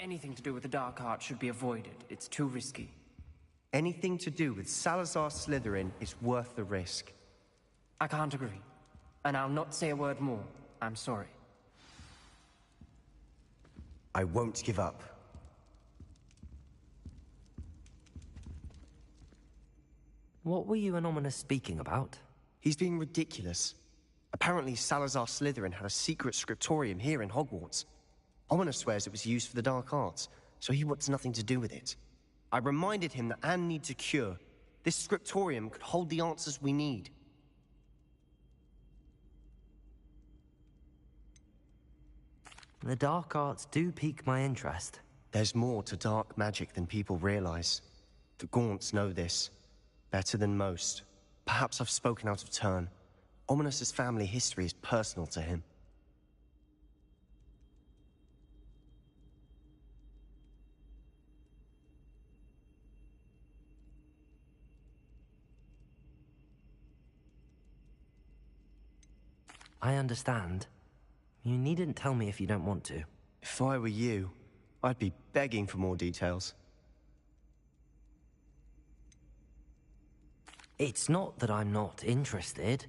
Anything to do with the dark arts should be avoided. It's too risky. Anything to do with Salazar Slytherin is worth the risk. I can't agree. And I'll not say a word more. I'm sorry. I won't give up. What were you and Ominous speaking about? He's being ridiculous. Apparently Salazar Slytherin had a secret scriptorium here in Hogwarts. Ominous swears it was used for the dark arts, so he wants nothing to do with it. I reminded him that Anne needs a cure. This scriptorium could hold the answers we need. The dark arts do pique my interest. There's more to dark magic than people realize. The Gaunts know this. Better than most. Perhaps I've spoken out of turn. Ominous's family history is personal to him. I understand. You needn't tell me if you don't want to. If I were you, I'd be begging for more details. It's not that I'm not interested,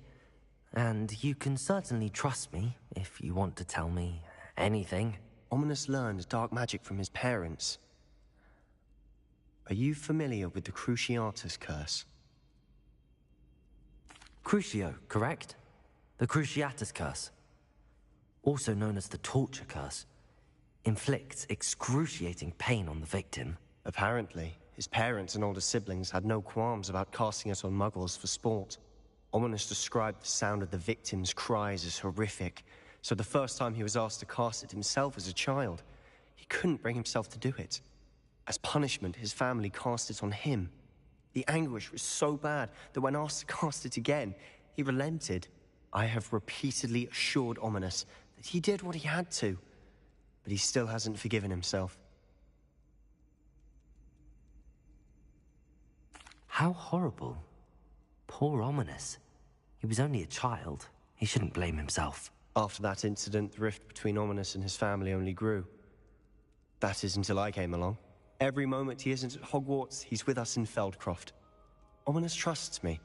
and you can certainly trust me if you want to tell me anything. Ominous learned dark magic from his parents. Are you familiar with the Cruciatus Curse? Crucio, correct? The Cruciatus Curse, also known as the Torture Curse, inflicts excruciating pain on the victim. Apparently, his parents and older siblings had no qualms about casting it on muggles for sport. Ominous described the sound of the victim's cries as horrific, so the first time he was asked to cast it himself as a child, he couldn't bring himself to do it. As punishment, his family cast it on him. The anguish was so bad that when asked to cast it again, he relented. I have repeatedly assured Ominous that he did what he had to, but he still hasn't forgiven himself. How horrible. Poor Ominous. He was only a child. He shouldn't blame himself. After that incident, the rift between Ominous and his family only grew. That is until I came along. Every moment he isn't at Hogwarts, he's with us in Feldcroft. Ominous trusts me.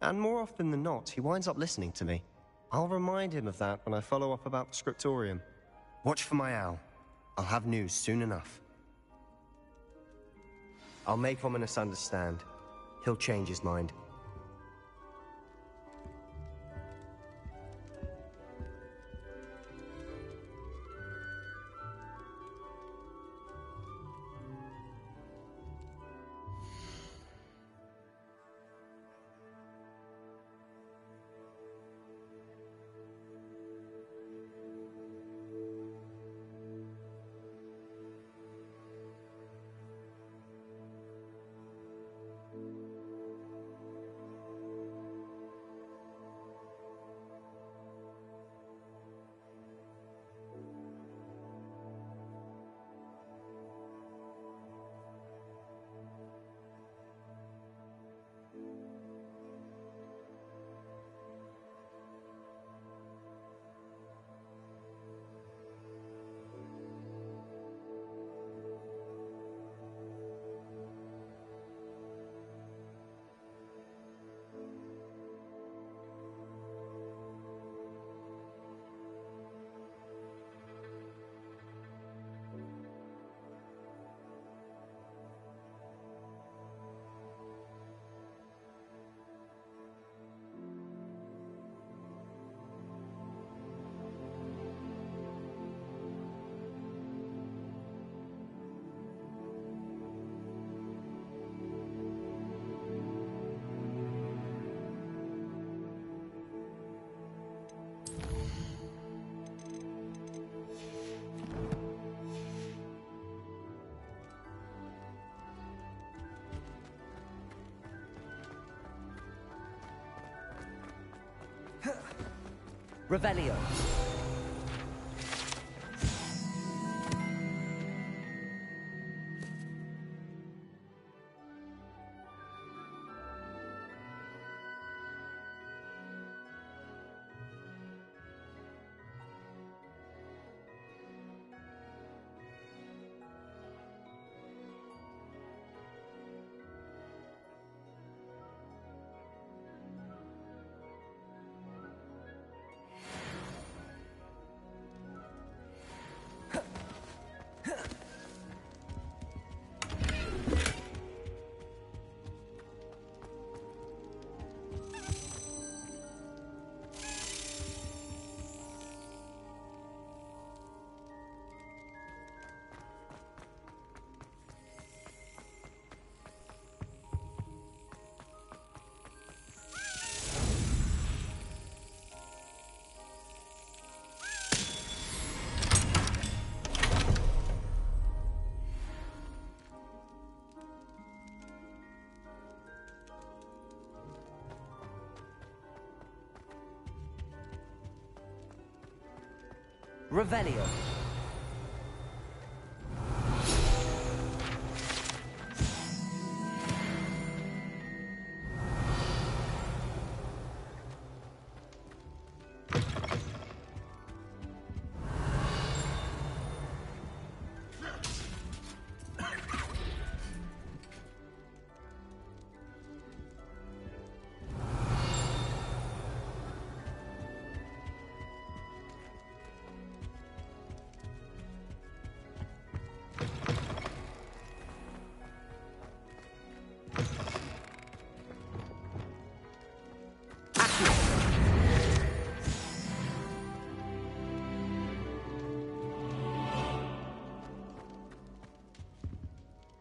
And more often than not, he winds up listening to me. I'll remind him of that when I follow up about the scriptorium. Watch for my owl. I'll have news soon enough. I'll make Ominous understand. He'll change his mind. Revelio. Revelio.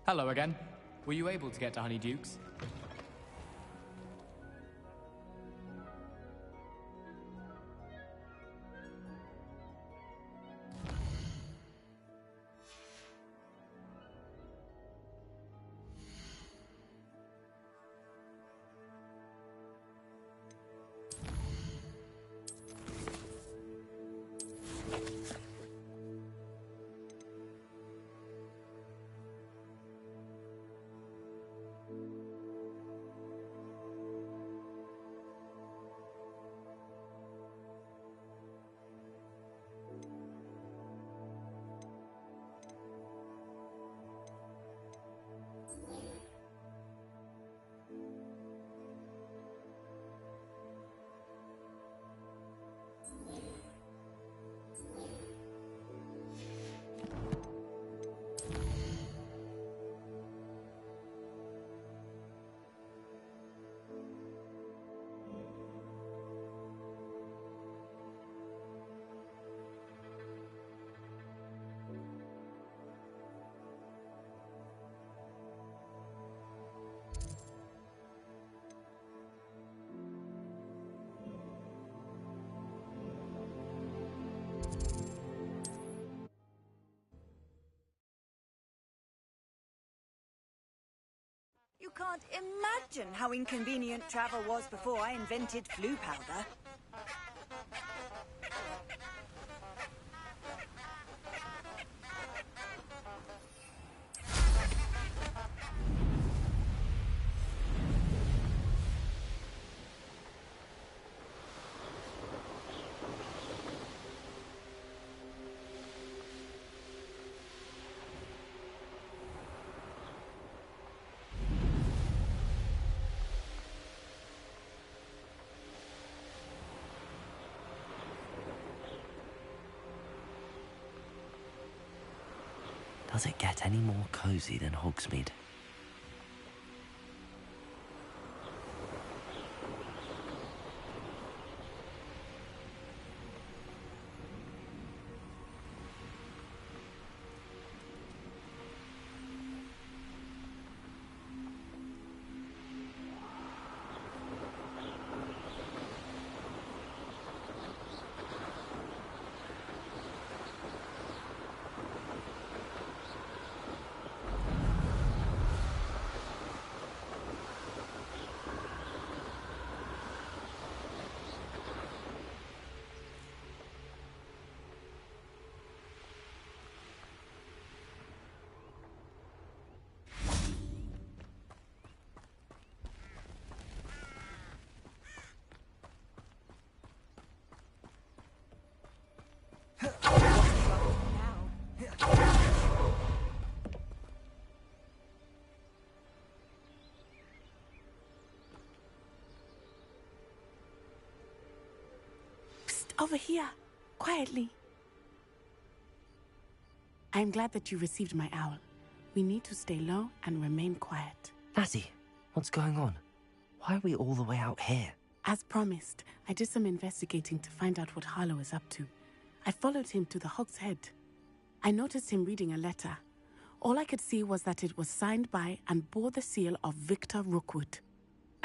Hello again. Were you able to get to Honeydukes? You can't imagine how inconvenient travel was before I invented flu powder. Does it get any more cozy than Hogsmeade? Over here, quietly. I'm glad that you received my owl. We need to stay low and remain quiet. Natty, what's going on? Why are we all the way out here? As promised, I did some investigating to find out what Harlow is up to. I followed him to the Hog's Head. I noticed him reading a letter. All I could see was that it was signed by and bore the seal of Victor Rookwood.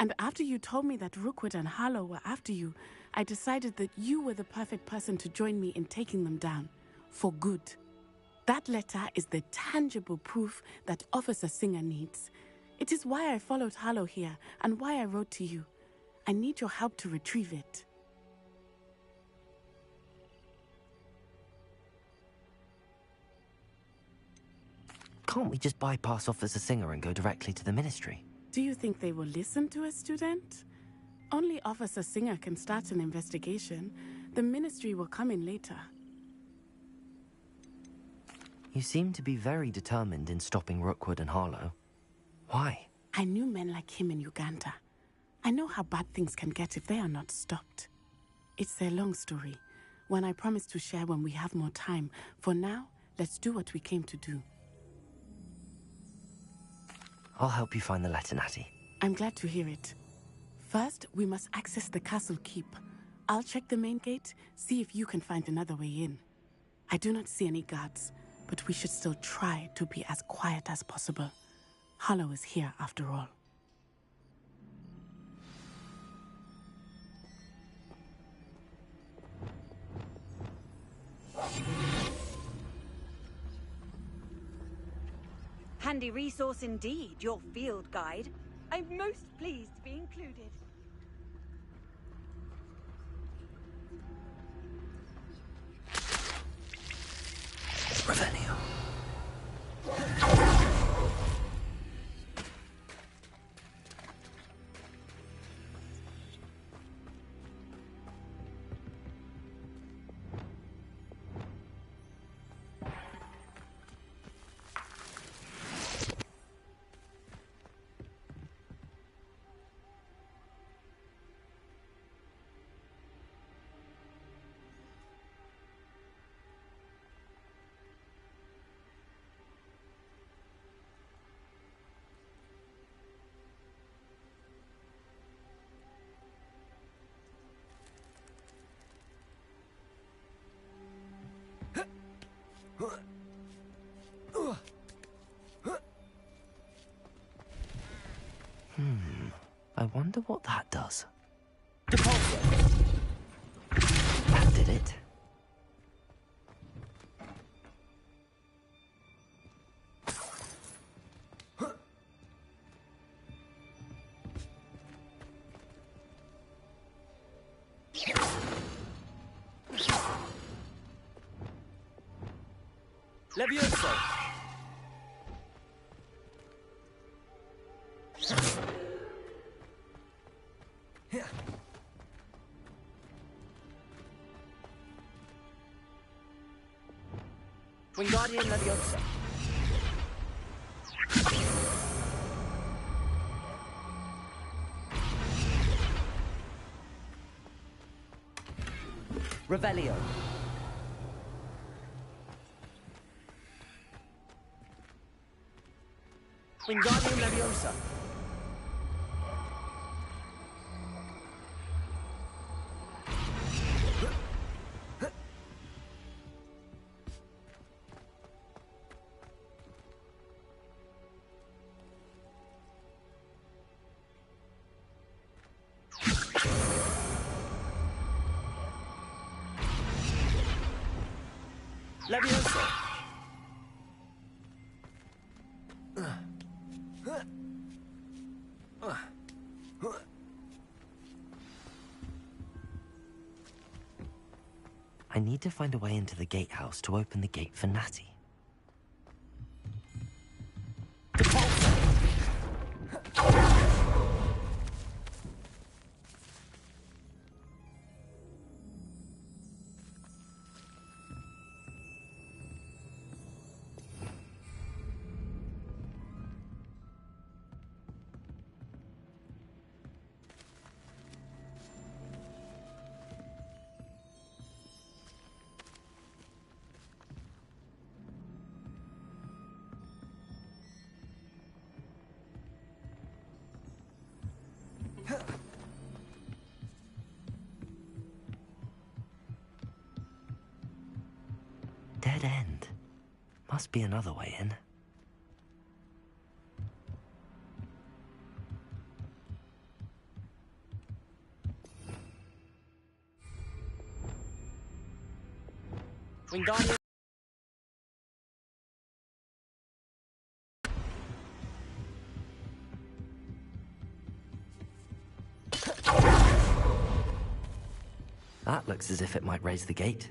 And after you told me that Rookwood and Harlow were after you, I decided that you were the perfect person to join me in taking them down. For good. That letter is the tangible proof that Officer Singer needs. It is why I followed Harlow here and why I wrote to you. I need your help to retrieve it. Can't we just bypass Officer Singer and go directly to the Ministry? Do you think they will listen to a student? Only Officer Singer can start an investigation. The Ministry will come in later. You seem to be very determined in stopping Rookwood and Harlow. Why? I knew men like him in Uganda. I know how bad things can get if they are not stopped. It's a long story, one I promise to share when we have more time. For now, let's do what we came to do. I'll help you find the letter, Natty. I'm glad to hear it. First, we must access the castle keep. I'll check the main gate, see if you can find another way in. I do not see any guards, but we should still try to be as quiet as possible. Harlow is here after all. Handy resource indeed, your field guide. I'm most pleased to be included. Revelio. I wonder what that does. That did it. Levioso! Wingardium Leviosa. Revelio. Wingardium Leviosa. Leviosa. I need to find a way into the gatehouse to open the gate for Natty. Dead end. Must be another way in. Wingardium. That looks as if it might raise the gate.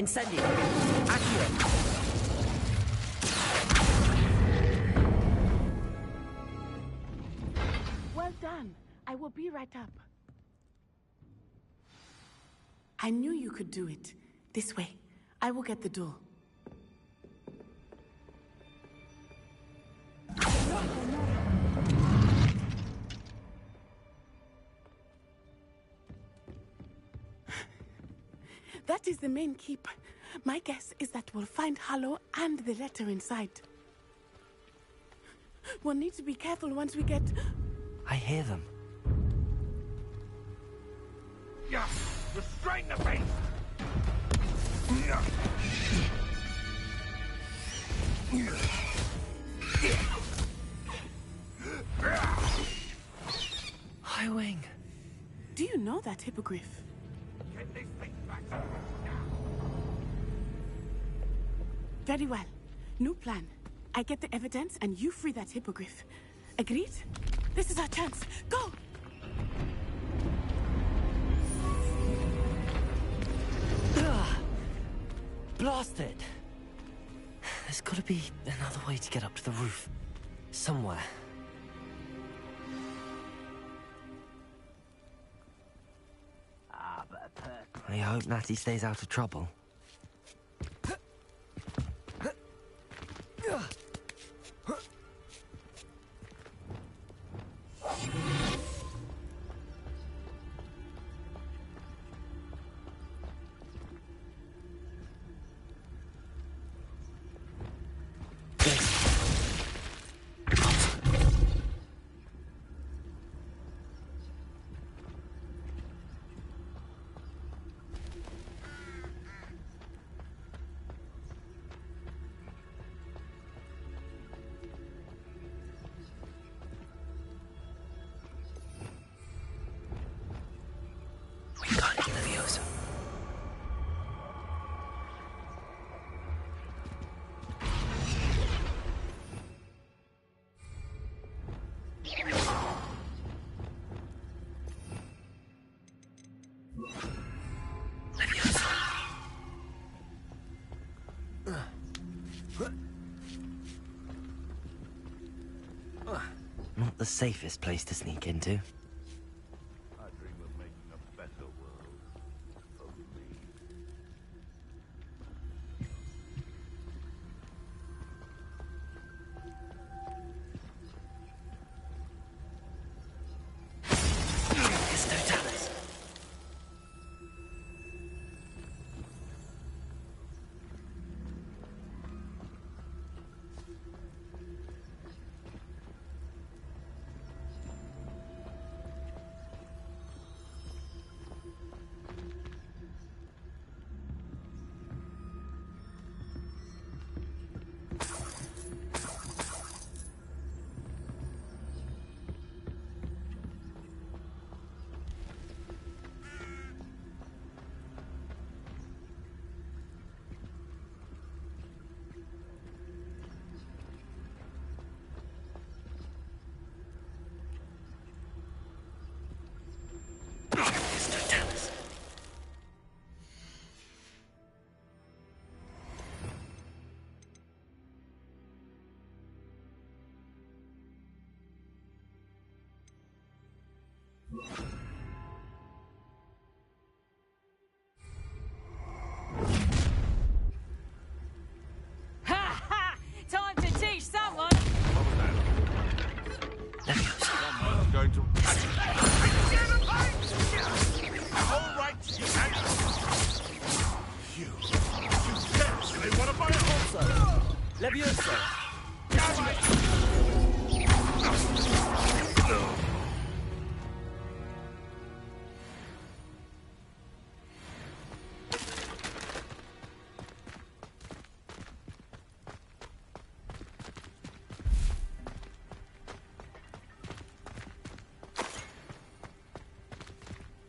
Incendio! Accurate! Well done. I will be right up. I knew you could do it. This way. I will get the door. That is the main keep. My guess is that we'll find Harlow and the letter inside. We'll need to be careful once we get... I hear them. Yeah! Restrain the beast! High Wing. Do you know that hippogriff? Get this thing back now! Very well. New plan. I get the evidence and you free that hippogriff. Agreed? This is our chance. Go! Blast it! There's gotta be another way to get up to the roof. Somewhere. I hope Natty stays out of trouble. We got it, Leviosa. Not the safest place to sneak into. I dream of making a better world for me. It's Totalis. It's Totalis. Ha ha! Time to teach someone! Leviosa. Someone's going to... All right, you can... You seriously want to buy a horse? Leviosa.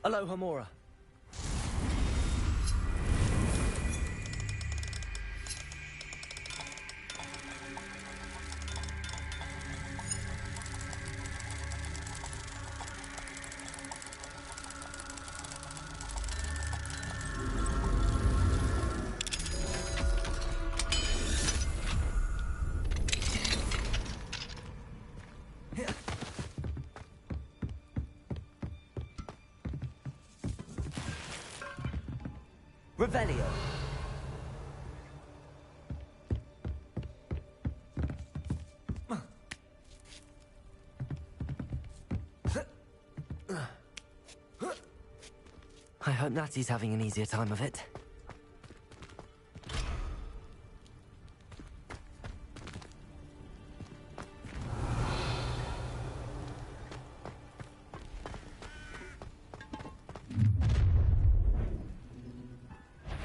Aloha, Mora. Revelio. I hope Natty's having an easier time of it.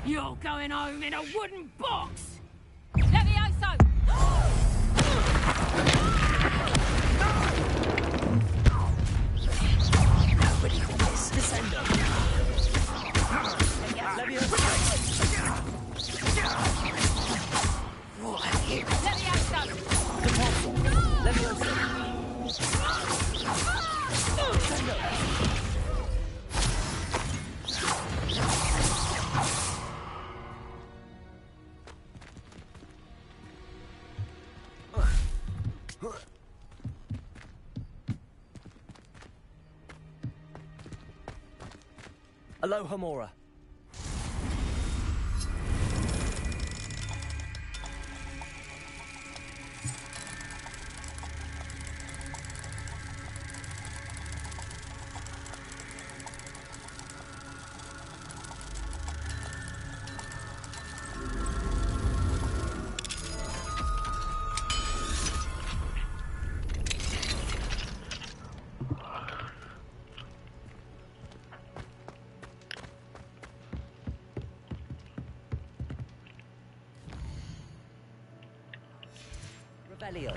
You're going home in a wooden box! Levioso! Ready for this. Descendo. Levioso. Levioso! Levioso. Descendo. Aloha Mora. Revelio.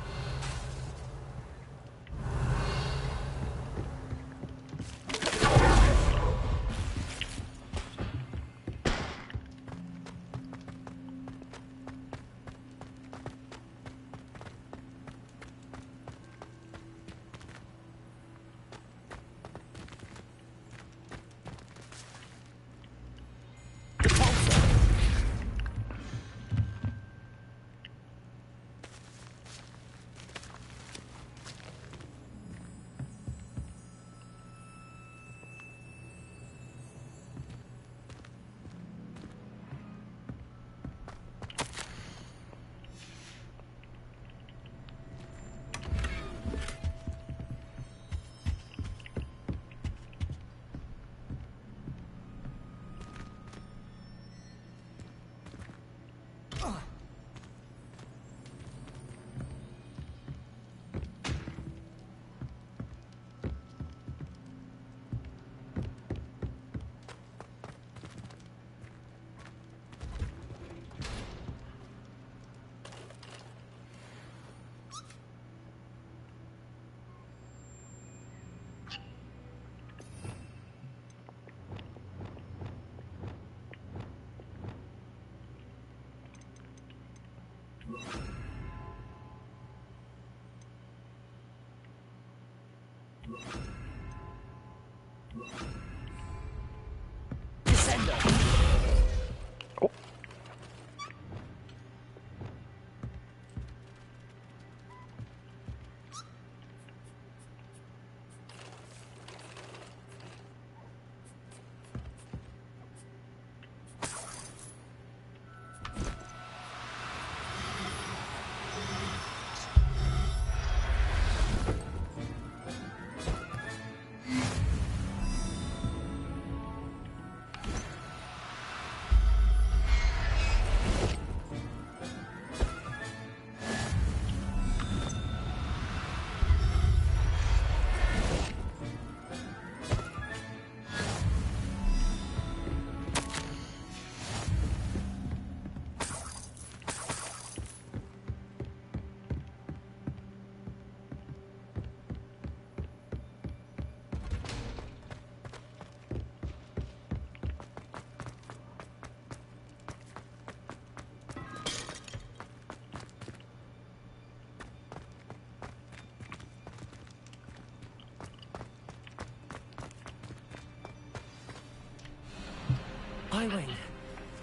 Wing.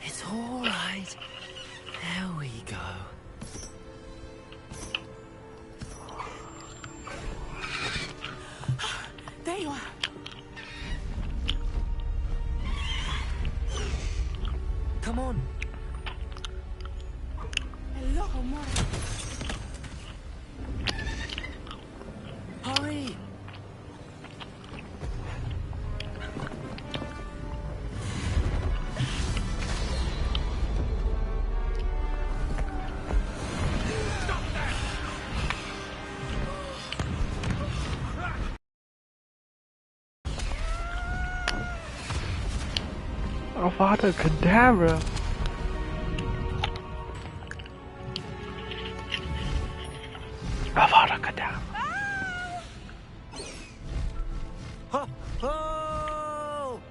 It's all right. There we go. There you are. Come on. Hello, Mora. Hurry! Avada Kedavra. Avada Kedavra. Ho! Ho!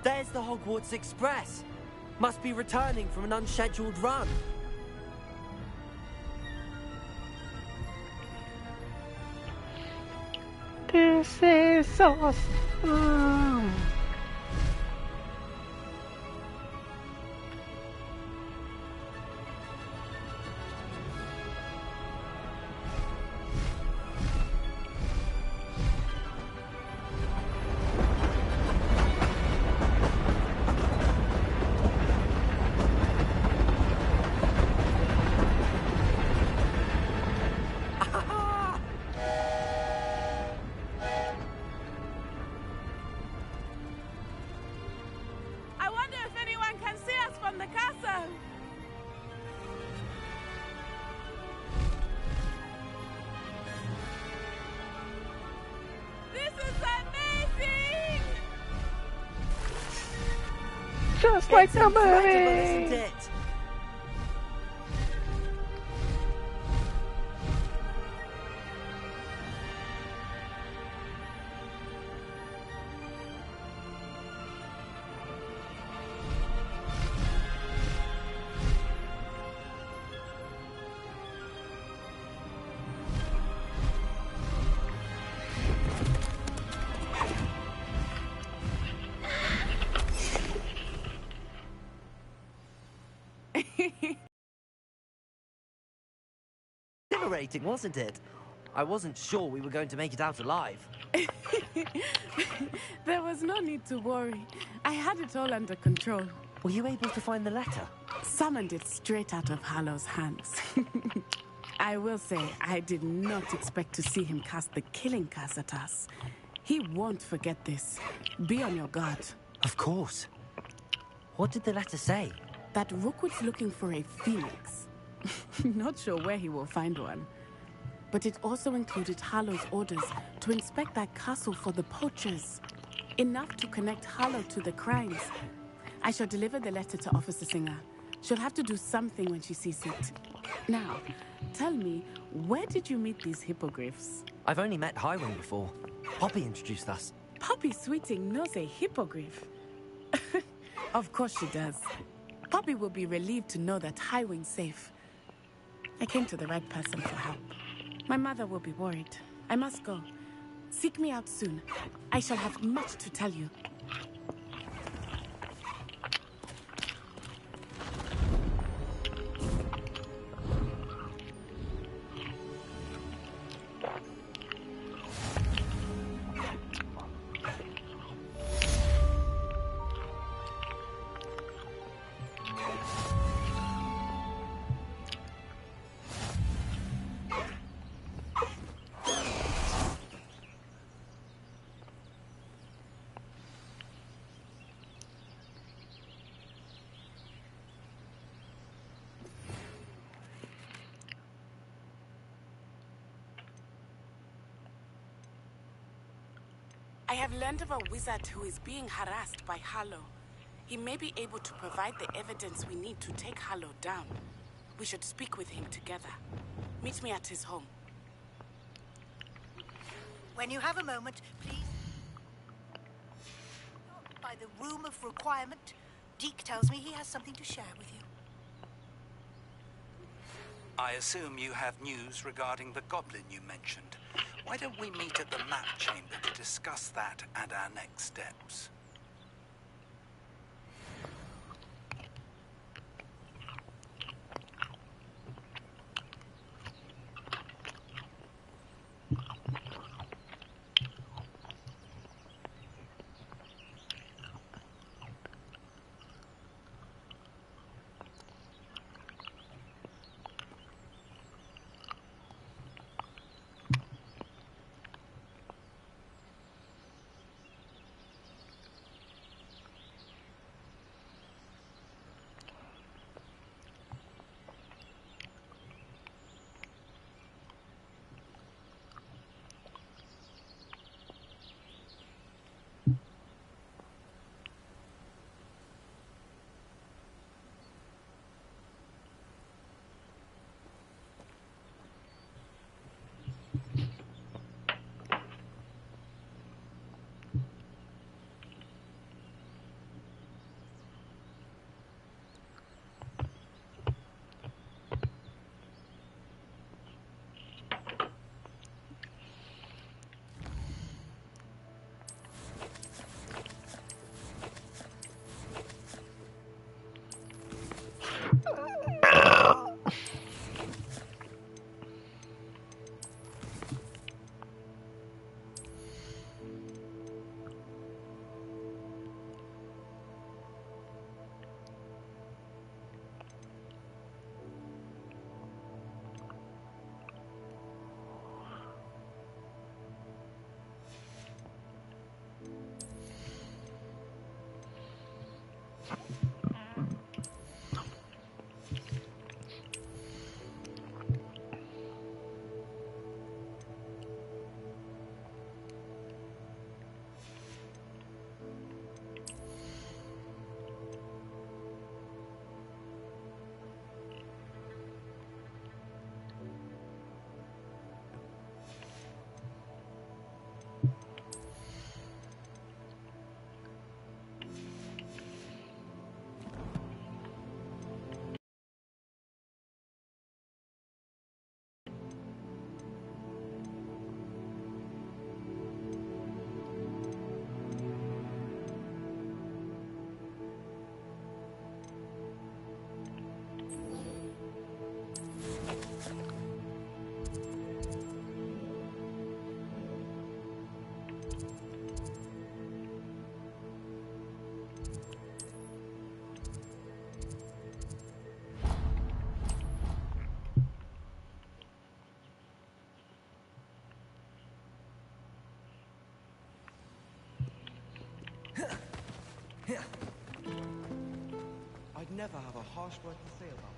There's the Hogwarts Express. Must be returning from an unscheduled run. This is awesome. I wonder if anyone can see us from the castle. This is amazing! Just like the Incredible, movie. isn't it? Exhilarating, wasn't it? I wasn't sure we were going to make it out alive. There was no need to worry. I had it all under control. Were you able to find the letter? Summoned it straight out of Harlow's hands. I will say, I did not expect to see him cast the killing curse at us. He won't forget this. Be on your guard. Of course. What did the letter say? That Rookwood's looking for a phoenix. Not sure where he will find one. But it also included Harlow's orders to inspect that castle for the poachers. Enough to connect Harlow to the crimes. I shall deliver the letter to Officer Singer. She'll have to do something when she sees it. Now, tell me, where did you meet these hippogriffs? I've only met Highwing before. Poppy introduced us. Poppy Sweeting knows a hippogriff. Of course she does. Poppy will be relieved to know that Highwing's safe. I came to the right person for help. My mother will be worried. I must go. Seek me out soon. I shall have much to tell you. I have learned of a wizard who is being harassed by Harlow. He may be able to provide the evidence we need to take Harlow down. We should speak with him together. Meet me at his home. When you have a moment, please. By the room of requirement, Deke tells me he has something to share with you. I assume you have news regarding the goblin you mentioned. Why don't we meet at the map chamber to discuss that and our next steps? I'd never have a harsh word to say about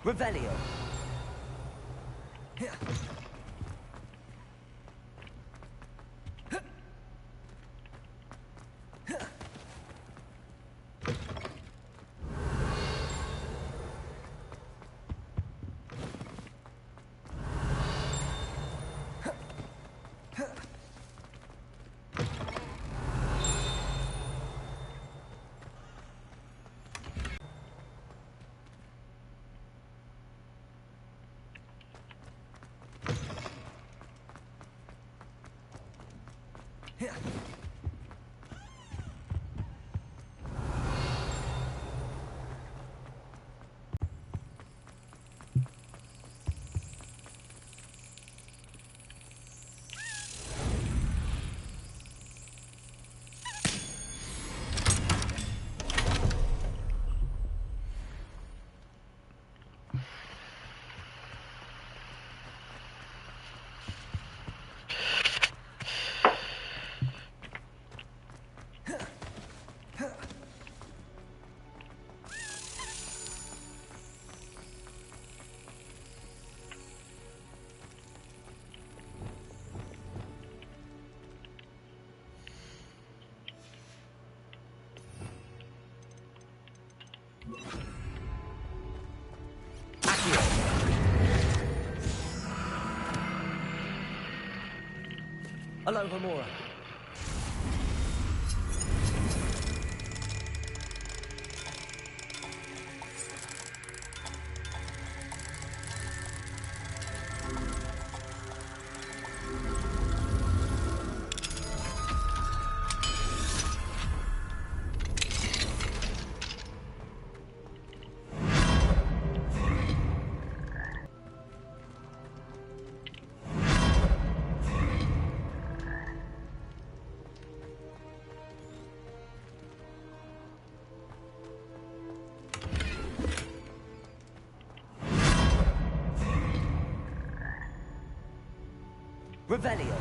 Revelio. Hello, Homora. Revelio.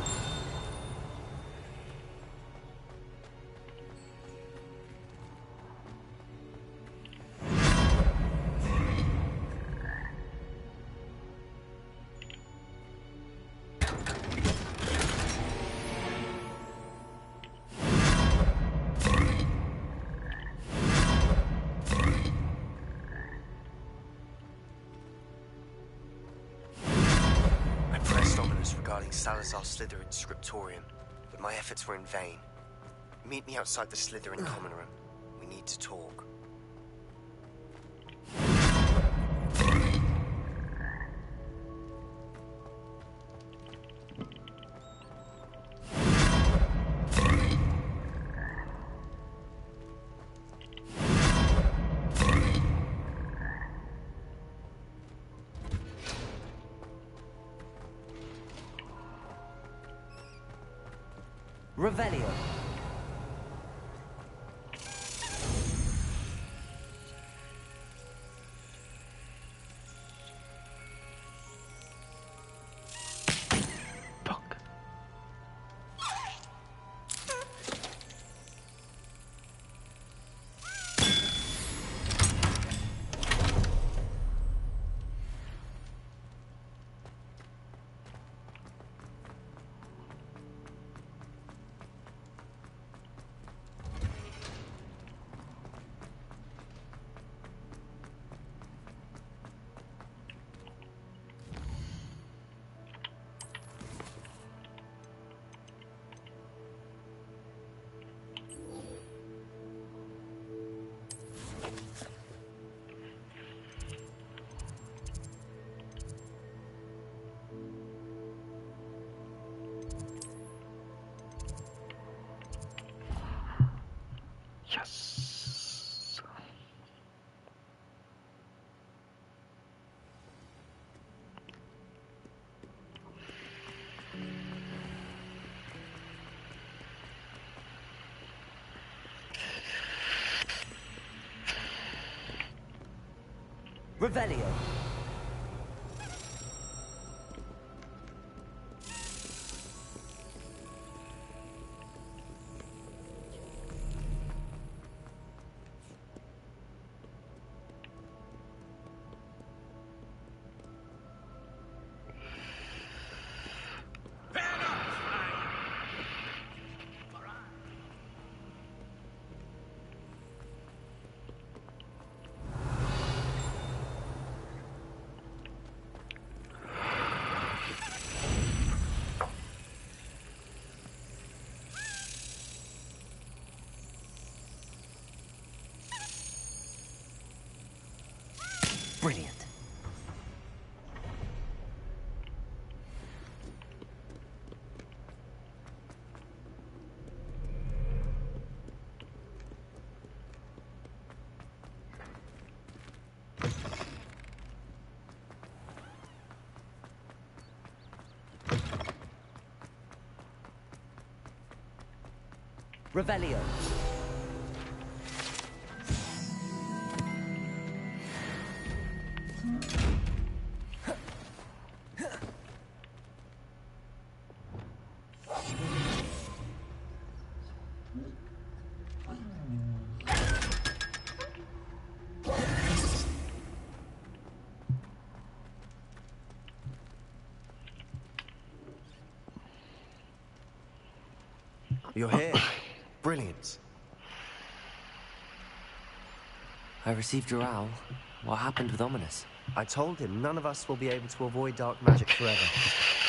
Regarding Salazar Slytherin's scriptorium, but my efforts were in vain. Meet me outside the Slytherin common room. We need to talk. Revelio. Yes. Revelio. Brilliant. Revelio. You're here. Brilliant. I received your owl. What happened with Ominous? I told him none of us will be able to avoid dark magic forever.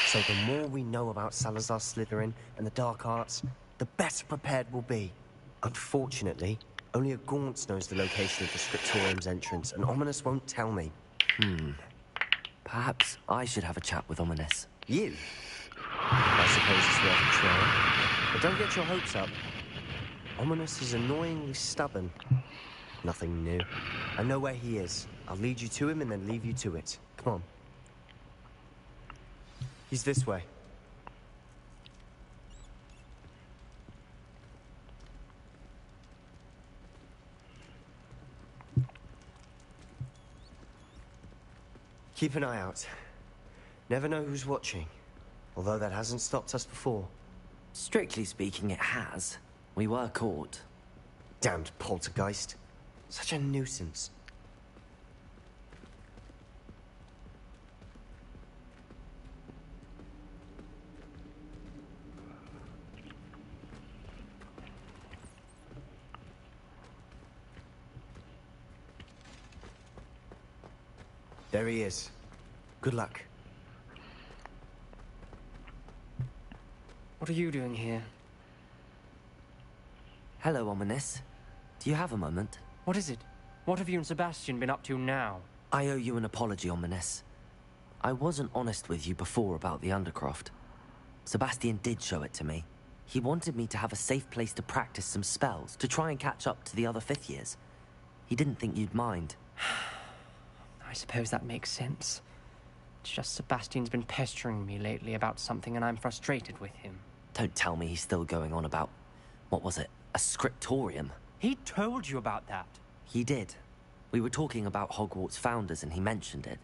So the more we know about Salazar Slytherin and the dark arts, the better prepared we'll be. Unfortunately, only a Gaunt knows the location of the Scriptorium's entrance, and Ominous won't tell me. Perhaps I should have a chat with Ominous. You? I suppose it's worth a try. But don't get your hopes up. Ominous is annoyingly stubborn. Nothing new. I know where he is. I'll lead you to him and then leave you to it. Come on. He's this way. Keep an eye out. Never know who's watching. Although that hasn't stopped us before. Strictly speaking, it has. We were caught. Damned poltergeist. Such a nuisance. There he is. Good luck. What are you doing here? Hello, Ominous. Do you have a moment? What is it? What have you and Sebastian been up to now? I owe you an apology, Ominous. I wasn't honest with you before about the Undercroft. Sebastian did show it to me. He wanted me to have a safe place to practice some spells, to try and catch up to the other fifth years. He didn't think you'd mind. I suppose that makes sense. It's just Sebastian's been pestering me lately about something and I'm frustrated with him. Don't tell me he's still going on about, what was it, a scriptorium? He told you about that. He did. We were talking about Hogwarts founders and he mentioned it.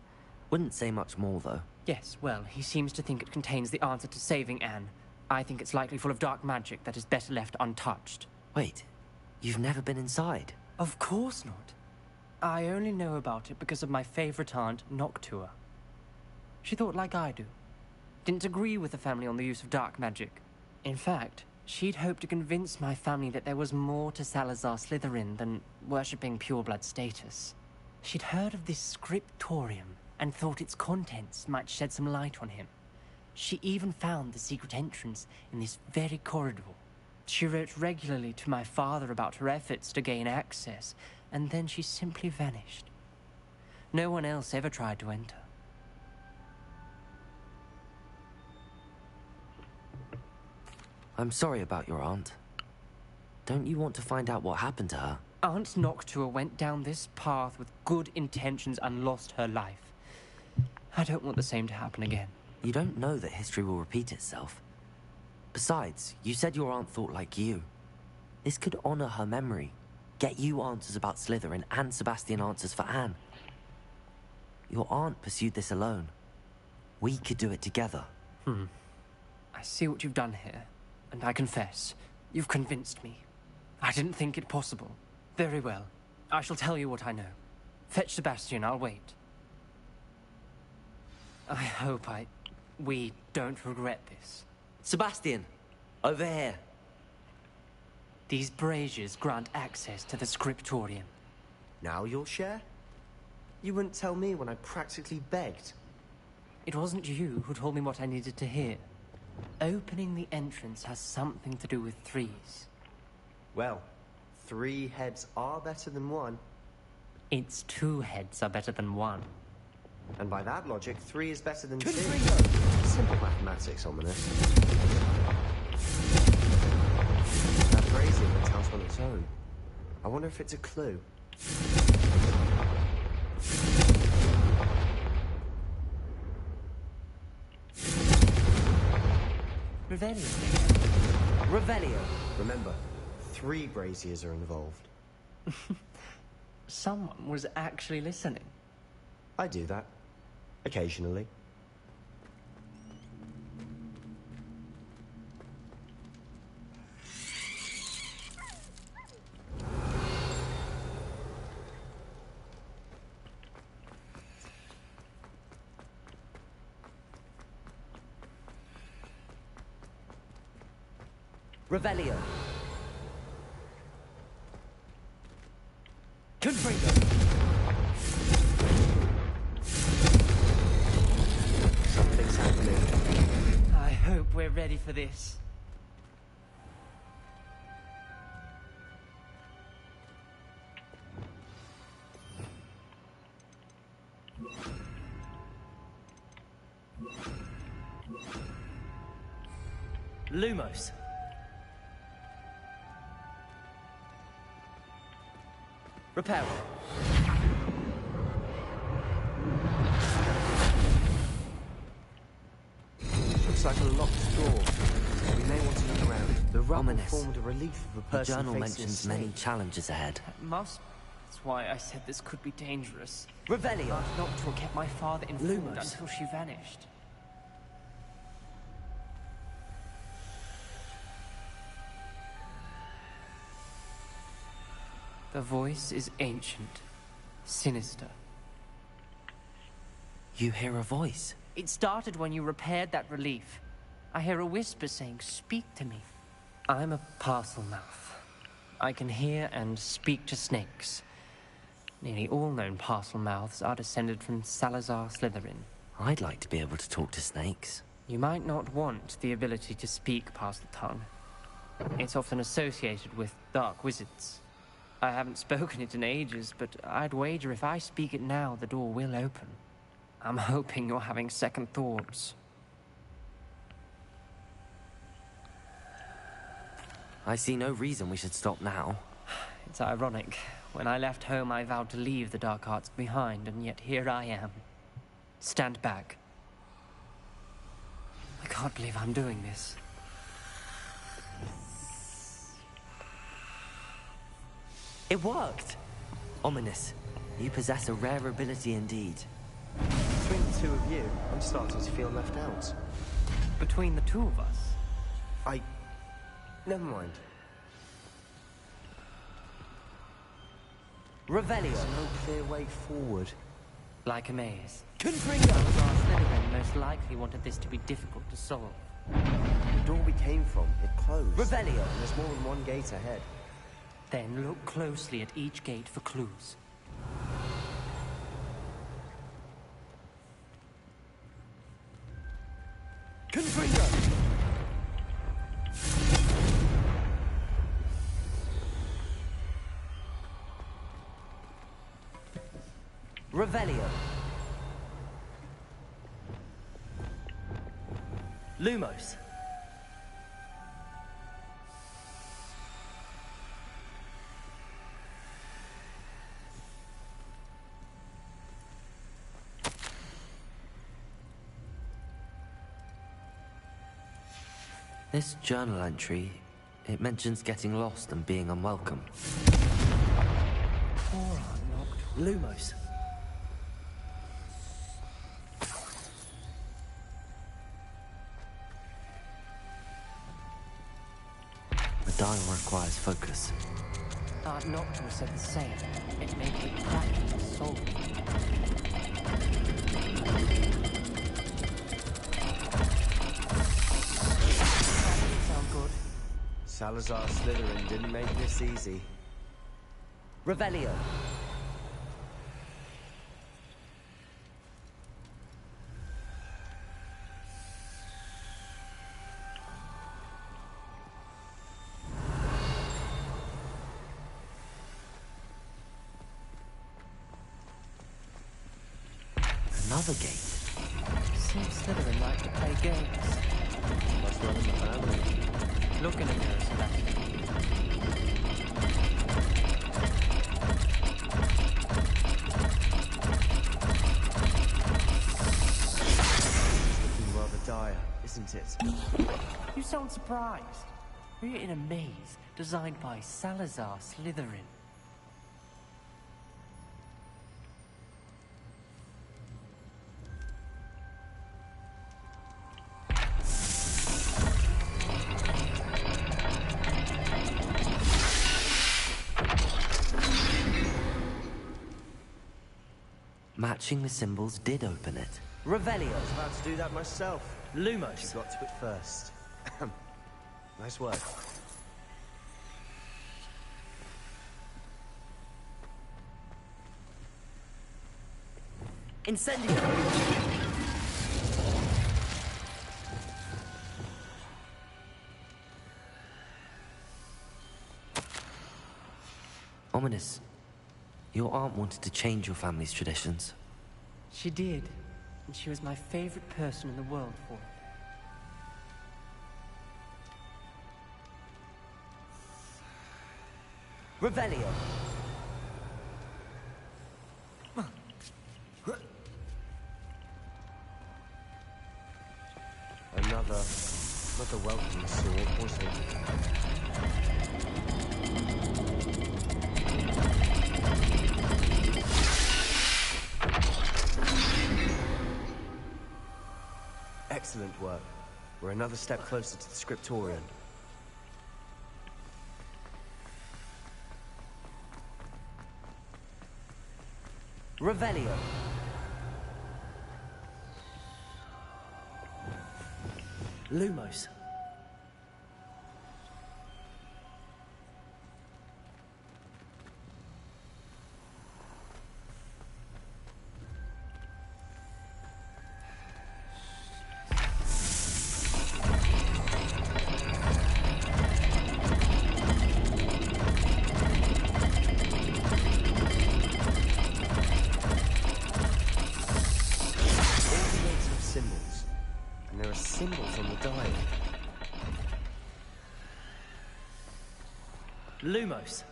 Wouldn't say much more, though. Yes, well, he seems to think it contains the answer to saving Anne. I think it's likely full of dark magic that is better left untouched. Wait, you've never been inside? Of course not. I only know about it because of my favorite aunt, Noctua. She thought like I do. Didn't agree with the family on the use of dark magic. In fact, she'd hoped to convince my family that there was more to Salazar Slytherin than worshipping pureblood status. She'd heard of this scriptorium and thought its contents might shed some light on him. She even found the secret entrance in this very corridor. She wrote regularly to my father about her efforts to gain access, and then she simply vanished. No one else ever tried to enter. I'm sorry about your aunt. Don't you want to find out what happened to her? Aunt Noctua went down this path with good intentions and lost her life. I don't want the same to happen again. You don't know that history will repeat itself. Besides, you said your aunt thought like you. This could honor her memory. Get you answers about Slytherin and Sebastian answers for Anne. Your aunt pursued this alone. We could do it together. I see what you've done here, and I confess, you've convinced me. I didn't think it possible. Very well. I shall tell you what I know. Fetch Sebastian, I'll wait. I hope we don't regret this. Sebastian! Over here. These braziers grant access to the scriptorium. Now you'll share? You wouldn't tell me when I practically begged. It wasn't you who told me what I needed to hear. Opening the entrance has something to do with threes. Well, 3 heads are better than 1. Its 2 heads are better than 1. And by that logic, 3 is better than 2. Simple mathematics, Ominous. That brazier went out on its own. I wonder if it's a clue. Revelio. Revelio. Remember, 3 braziers are involved. Someone was actually listening. I do that. Occasionally. Revelio. Confringo. Something's happening. I hope we're ready for this. Lumos. Reparo. Looks like a locked door. We may want to look around. The rubble Ominous. formed a relief of a The person journal facing mentions a many snake. challenges ahead. That's why I said this could be dangerous. Revelio. Aunt Noctua kept my father informed Lumos. until she vanished. The voice is ancient, sinister. You hear a voice. It started when you repaired that relief. I hear a whisper saying, "Speak to me." I'm a parcel mouth. I can hear and speak to snakes. Nearly all known parcel mouths are descended from Salazar Slytherin. I'd like to be able to talk to snakes. You might not want the ability to speak past the tongue. It's often associated with dark wizards. I haven't spoken it in ages, but I'd wager if I speak it now, the door will open. I'm hoping you're having second thoughts. I see no reason we should stop now. It's ironic. When I left home, I vowed to leave the dark arts behind, and yet here I am. Stand back. I can't believe I'm doing this. It worked! Ominous. You possess a rare ability indeed. Between the two of you, I'm starting to feel left out. Between the two of us? Never mind. Revelio. There's no clear way forward. Like a maze. Confringo! Salazar Slytherin most likely wanted this to be difficult to solve. The door we came from, it closed. Revelio. And there's more than one gate ahead. Then look closely at each gate for clues. Confringo! Revelio. Lumos. This journal entry, it mentions getting lost and being unwelcome. Lumos. The dial requires focus. Art Noctua said the same. It may take practice to solve it. That doesn't sound good. Salazar Slytherin didn't make this easy. Revelio. Another gate. Seems Slytherin like to play games. Must run in the family. Look in a mirror, Sebastian. Looking rather dire, isn't it? You sound surprised. We're in a maze designed by Salazar Slytherin. Matching the symbols did open it. Revelio. I was about to do that myself. Lumos. You got to it first. Nice work. Incendio. Ominous. Your aunt wanted to change your family's traditions. She did, and she was my favorite person in the world for it. Revelio. Another welcome sword, wasn't it? Excellent work. We're another step closer to the Scriptorium. Revelio. Lumos. Lumos.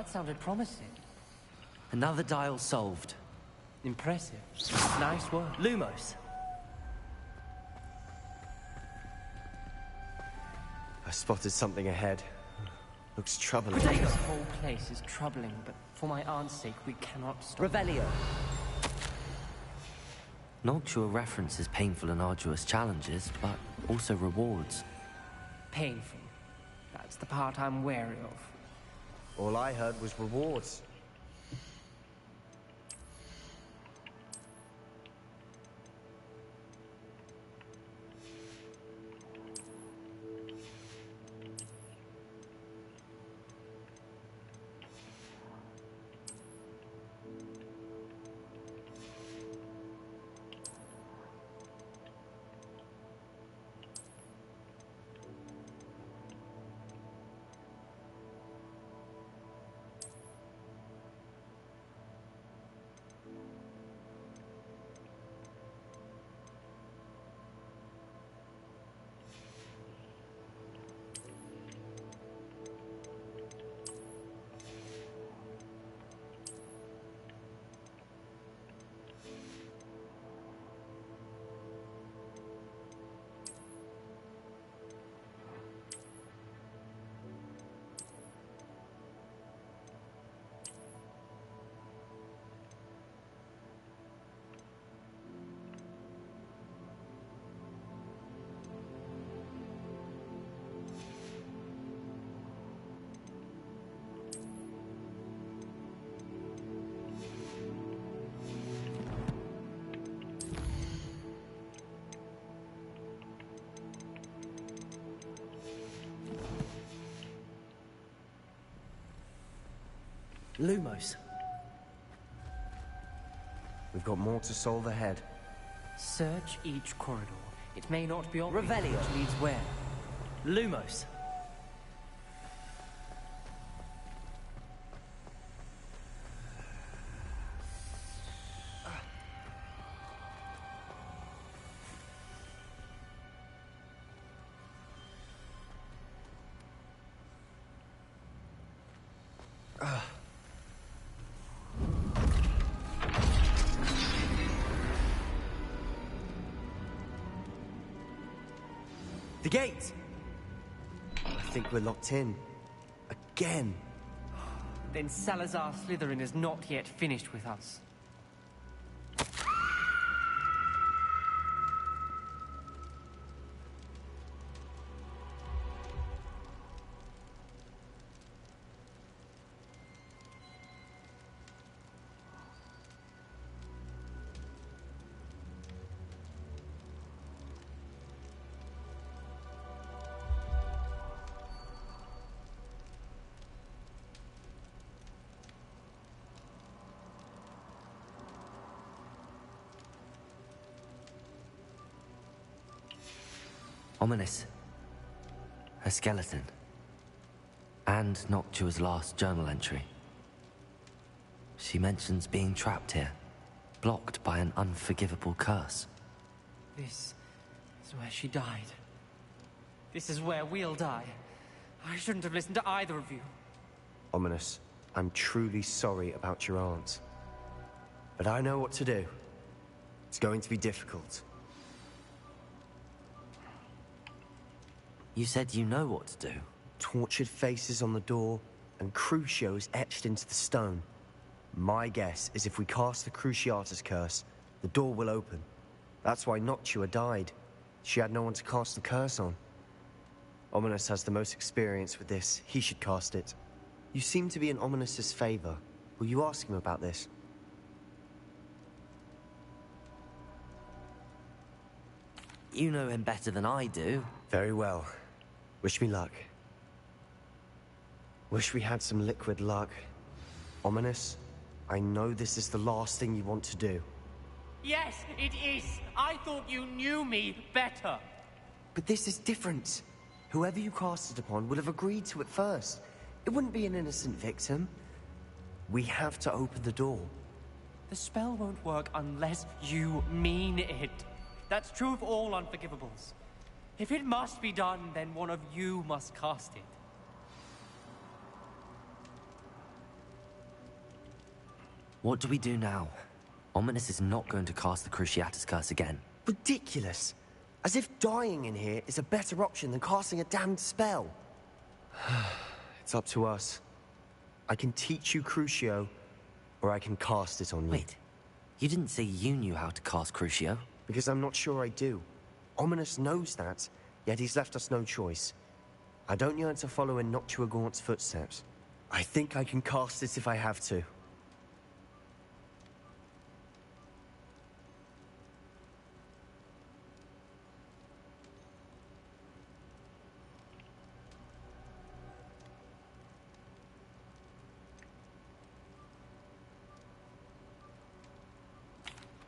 That sounded promising. Another dial solved. Impressive. Nice work. Lumos! I spotted something ahead. Looks troubling. This whole place is troubling, but for my aunt's sake, we cannot stop. Revelio! Noctua references painful and arduous challenges, but also rewards. Painful. That's the part I'm wary of. All I heard was rewards. Lumos. We've got more to solve ahead. Search each corridor. It may not be obvious Revelio. which leads where. Lumos. The gate! I think we're locked in. Again. Then Salazar Slytherin is not yet finished with us. Ominous. Her skeleton. And Noctua's last journal entry. She mentions being trapped here, blocked by an unforgivable curse. This is where she died. This is where we'll die. I shouldn't have listened to either of you. Ominous, I'm truly sorry about your aunt. But I know what to do. It's going to be difficult. You said you know what to do. Tortured faces on the door, and Crucios etched into the stone. My guess is if we cast the Cruciatus curse, the door will open. That's why Noctua died. She had no one to cast the curse on. Ominous has the most experience with this. He should cast it. You seem to be in Ominous's favor. Will you ask him about this? You know him better than I do. Very well. Wish me luck. Wish we had some liquid luck. Ominous, I know this is the last thing you want to do. Yes, it is. I thought you knew me better. But this is different. Whoever you cast it upon would have agreed to it first. It wouldn't be an innocent victim. We have to open the door. The spell won't work unless you mean it. That's true of all unforgivables. If it must be done, then one of you must cast it. What do we do now? Ominous is not going to cast the Cruciatus Curse again. Ridiculous. As if dying in here is a better option than casting a damned spell. It's up to us. I can teach you Crucio, or I can cast it on you. Wait, you didn't say you knew how to cast Crucio? Because I'm not sure I do. Ominous knows that, yet he's left us no choice. I don't yearn to follow in Noctua Gaunt's footsteps. I think I can cast it if I have to.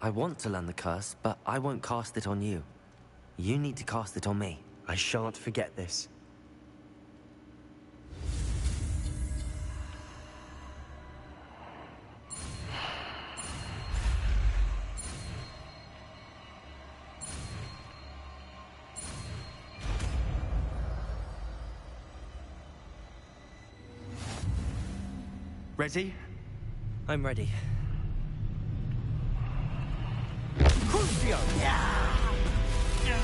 I want to learn the curse, but I won't cast it on you. You need to cast it on me. I shan't forget this. Ready? I'm ready. Crucio! Are you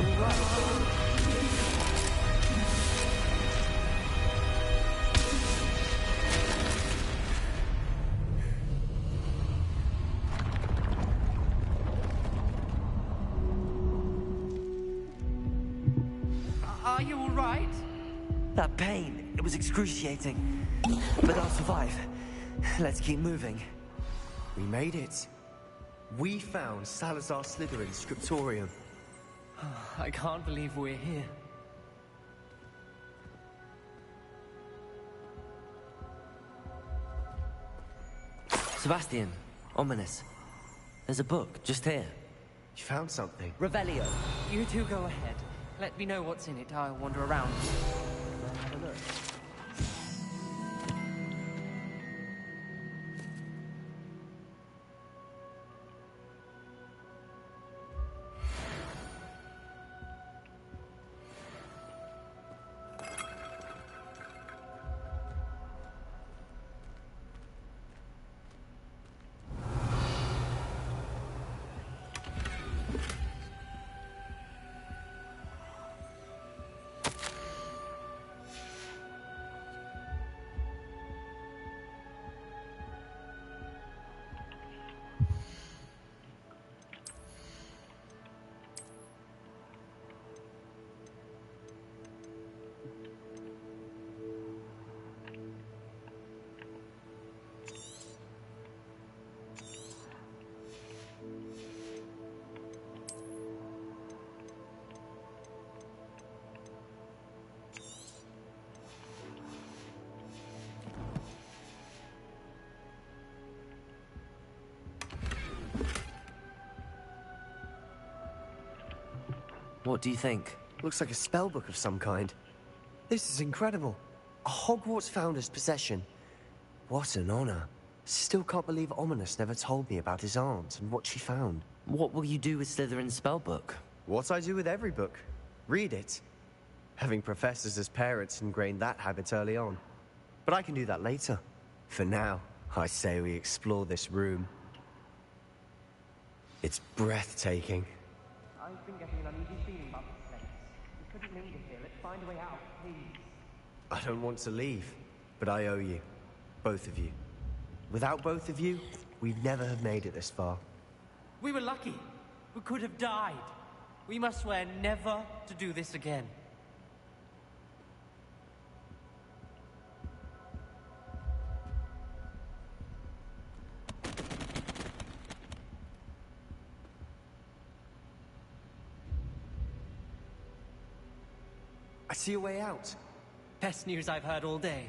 alright? Are you alright? That pain, it was excruciating. But I'll survive. Let's keep moving. We made it. We found Salazar Slytherin's scriptorium. I can't believe we're here. Sebastian, Ominous. There's a book, just here. You found something. Revelio. You two go ahead. Let me know what's in it. I'll wander around. Have a look. What do you think? Looks like a spellbook of some kind. This is incredible. A Hogwarts founder's possession. What an honor. Still can't believe Ominous never told me about his aunt and what she found. What will you do with Slytherin's spellbook? What I do with every book. Read it. Having professors as parents ingrained that habit early on. But I can do that later. For now, I say we explore this room. It's breathtaking. I've been getting an uneasy feeling about this place. We couldn't linger here. Let's find a way out, please. I don't want to leave, but I owe you. Both of you. Without both of you, we'd never have made it this far. We were lucky. We could have died. We must swear never to do this again. I see a way out. Best news I've heard all day.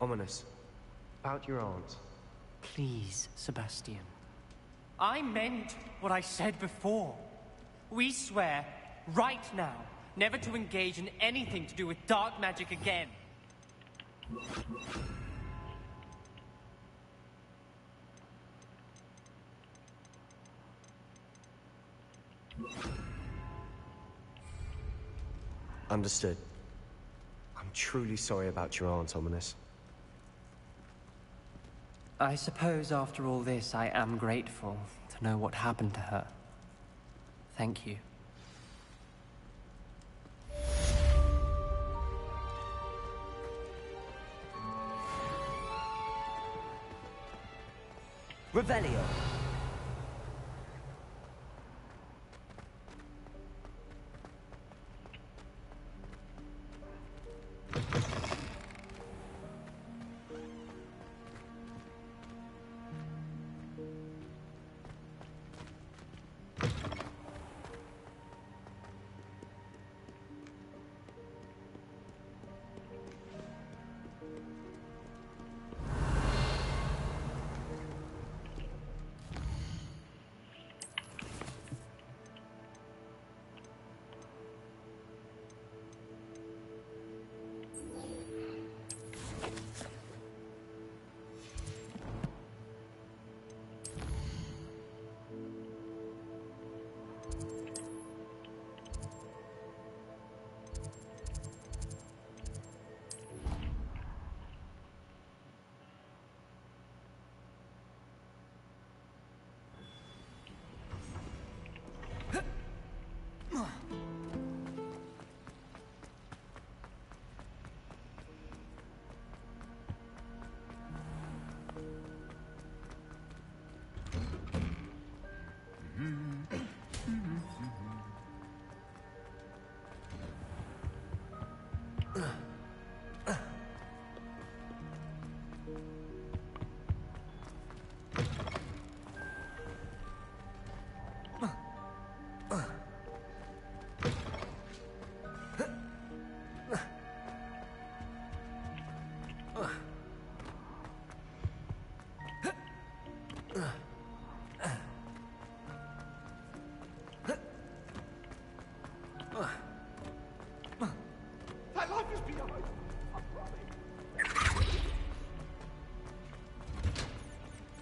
Ominous. About your aunt. Please, Sebastian. I meant what I said before. We swear, right now, never to engage in anything to do with dark magic again. Understood. I'm truly sorry about your aunt, Ominous. I suppose after all this, I am grateful to know what happened to her. Thank you. Revelio.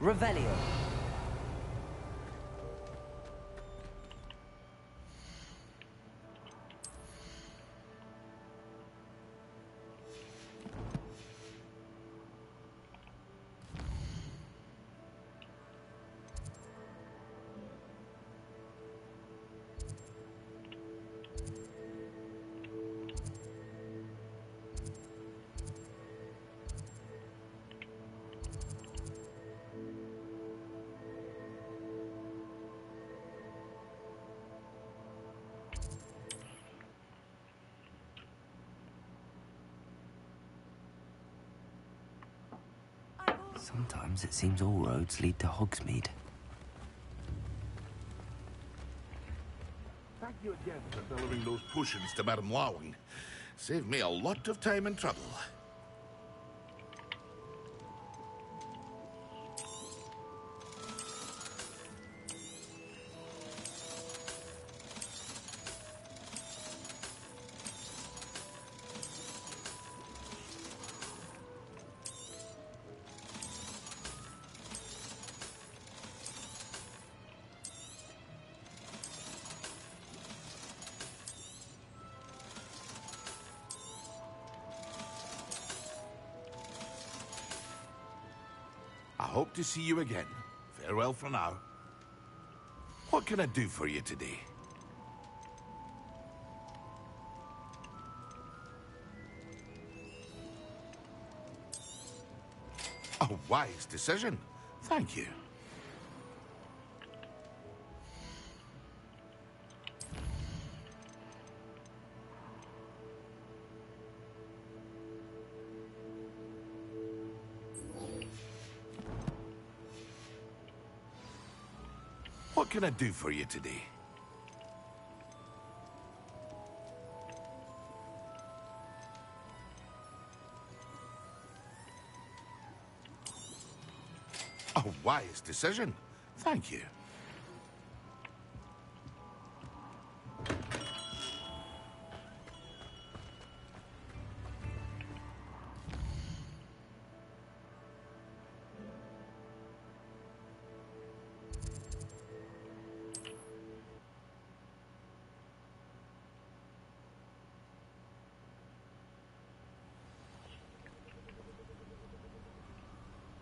Revelio. Sometimes it seems all roads lead to Hogsmeade. Thank you again for delivering those potions to Madame Lawing. Saved me a lot of time and trouble. I hope to see you again. Farewell for now. What can I do for you today? A wise decision. Thank you. What can I do for you today? A wise decision. Thank you.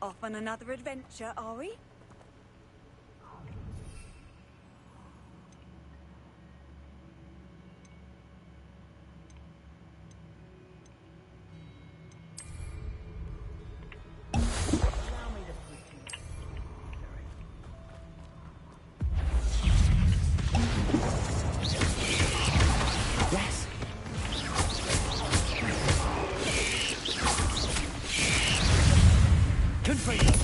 Off on another adventure, are we? Yes. Confringo!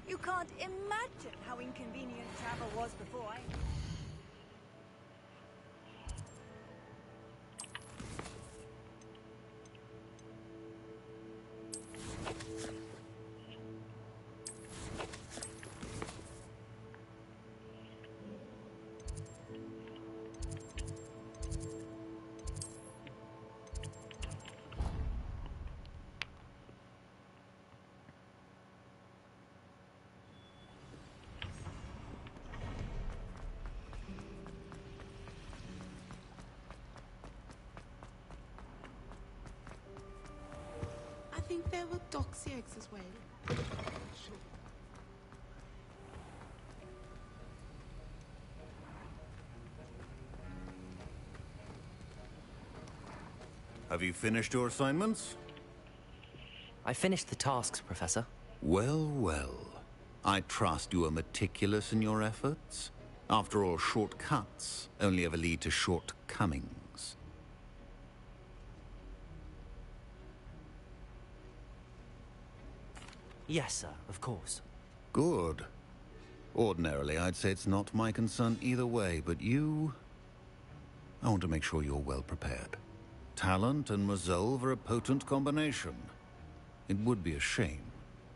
You can't imagine how inconvenient travel was before I... I think there were doxy eggs as well. Have you finished your assignments? I finished the tasks, Professor. Well, well. I trust you are meticulous in your efforts. After all, shortcuts only ever lead to shortcomings. Yes, sir, of course. Good. Ordinarily, I'd say it's not my concern either way, but you... I want to make sure you're well prepared. Talent and resolve are a potent combination. It would be a shame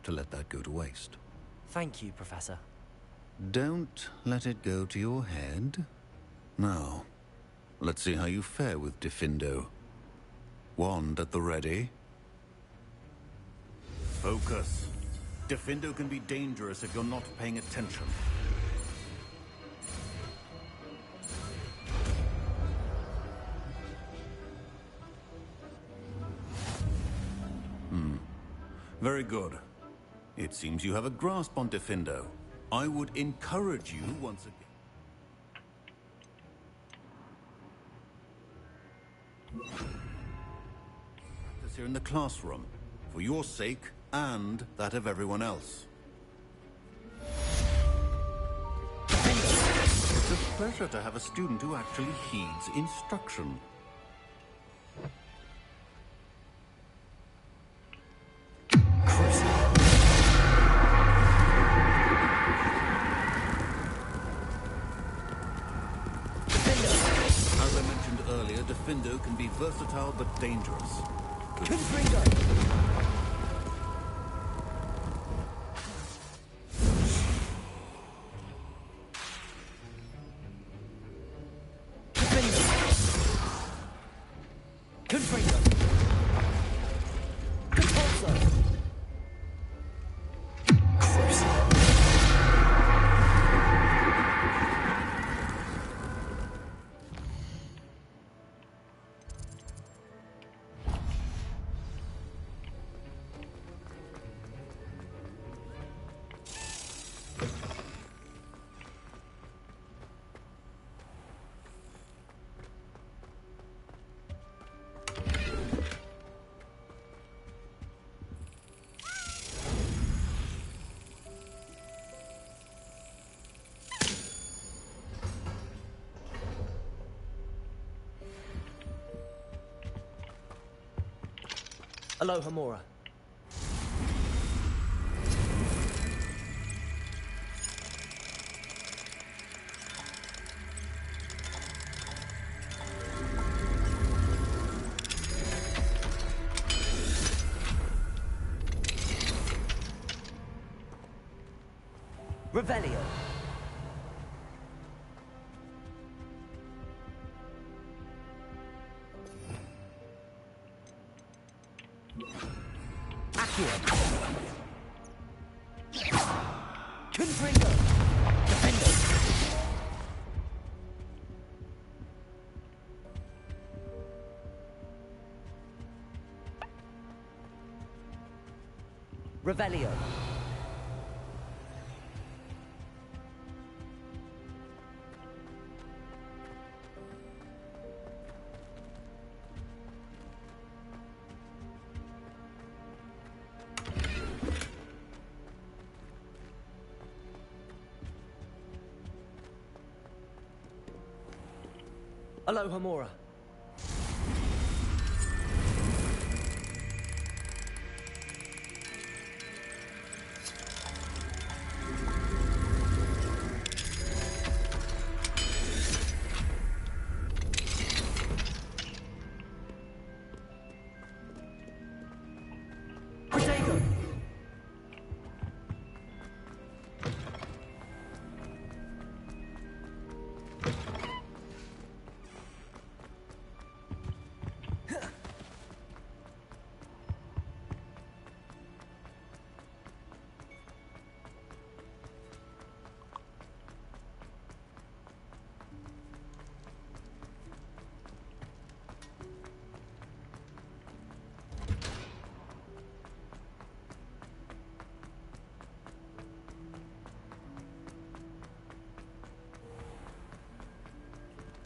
to let that go to waste. Thank you, Professor. Don't let it go to your head. Now, let's see how you fare with Diffindo. Wand at the ready. Focus. Diffindo can be dangerous if you're not paying attention. Very good. It seems you have a grasp on Diffindo. I would encourage you once again. Practice here in the classroom, for your sake and that of everyone else. It's a pleasure to have a student who actually heeds instruction. As I mentioned earlier, Diffindo can be versatile but dangerous. Aloha Mora. Revelio. Accio. Confringo. Defendo. Revelio. Aloha Mora. Protego.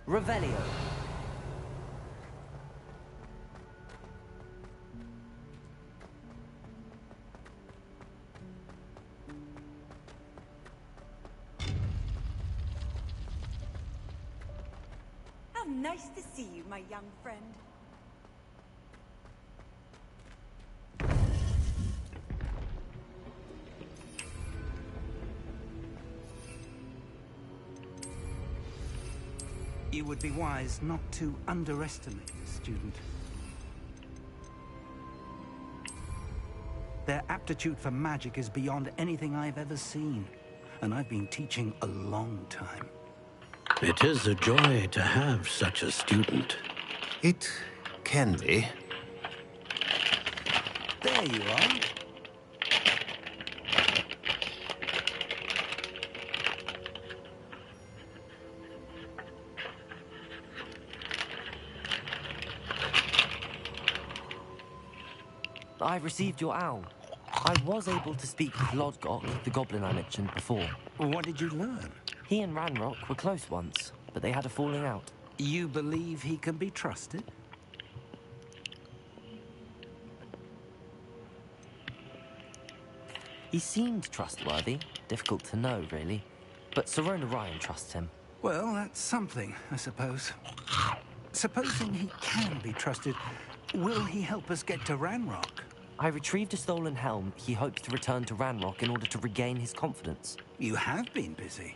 Revelio. How nice to see you, my young friend. You would be wise not to underestimate the student. Their aptitude for magic is beyond anything I've ever seen, and I've been teaching a long time. It is a joy to have such a student. It can be. There you are. I received your owl. I was able to speak with Lodgok, the goblin I mentioned before. What did you learn? He and Ranrock were close once, but they had a falling out. You believe he can be trusted? He seemed trustworthy. Difficult to know, really. But Sirona Ryan trusts him. Well, that's something, I suppose. Supposing he can be trusted, will he help us get to Ranrock? I retrieved a stolen helm he hopes to return to Ranrock in order to regain his confidence. You have been busy.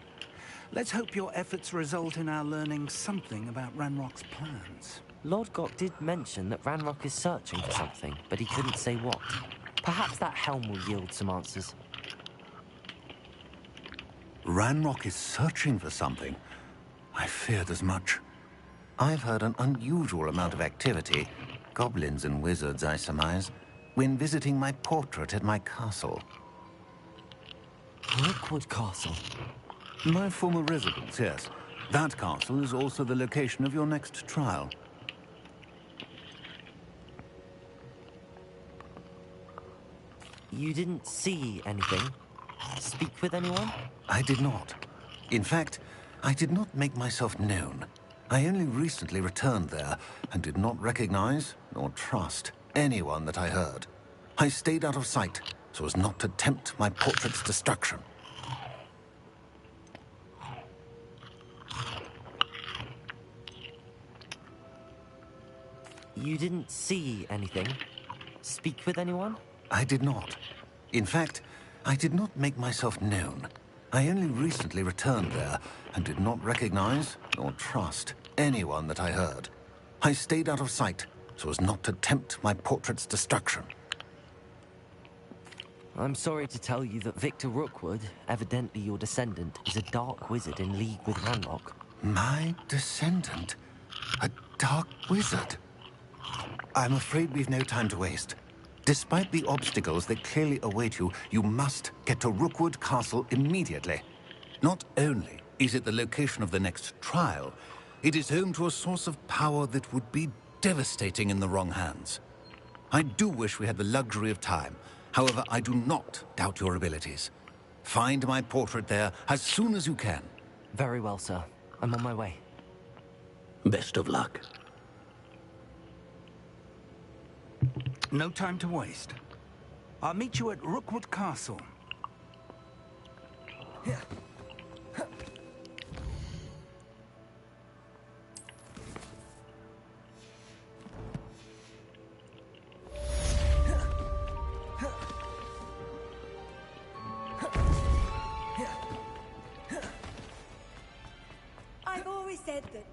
Let's hope your efforts result in our learning something about Ranrock's plans. Lodgok did mention that Ranrock is searching for something, but he couldn't say what. Perhaps that helm will yield some answers. Ranrock is searching for something. I feared as much. I've heard an unusual amount of activity, goblins and wizards, I surmise, when visiting my portrait at my castle. Rookwood Castle? My former residence, yes. That castle is also the location of your next trial. You didn't see anything? Speak with anyone? I did not. In fact, I did not make myself known. I only recently returned there and did not recognize nor trust anyone that I heard. I stayed out of sight so as not to tempt my portrait's destruction. You didn't see anything? speak with anyone? I did not. In fact, I did not make myself known. I only recently returned there and did not recognize or trust anyone that I heard. I stayed out of sight so as not to tempt my portrait's destruction. I'm sorry to tell you that Victor Rookwood, evidently your descendant, is a dark wizard in league with Ranrock. My descendant? A dark wizard? I'm afraid we've no time to waste. Despite the obstacles that clearly await you, you must get to Rookwood Castle immediately. Not only is it the location of the next trial, it is home to a source of power that would be devastating in the wrong hands. I do wish we had the luxury of time. However, I do not doubt your abilities. Find my portrait there as soon as you can. Very well, sir. I'm on my way. Best of luck. No time to waste. I'll meet you at Rookwood Castle. I've always said that...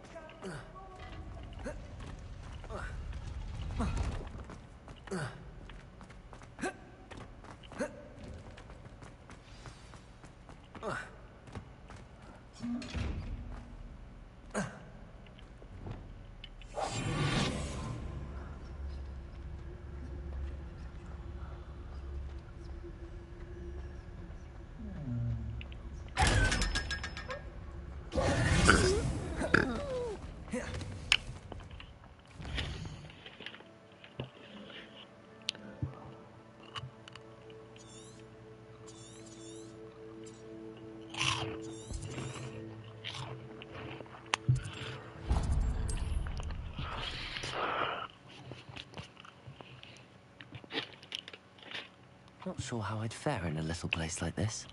Not sure how I'd fare in a little place like this.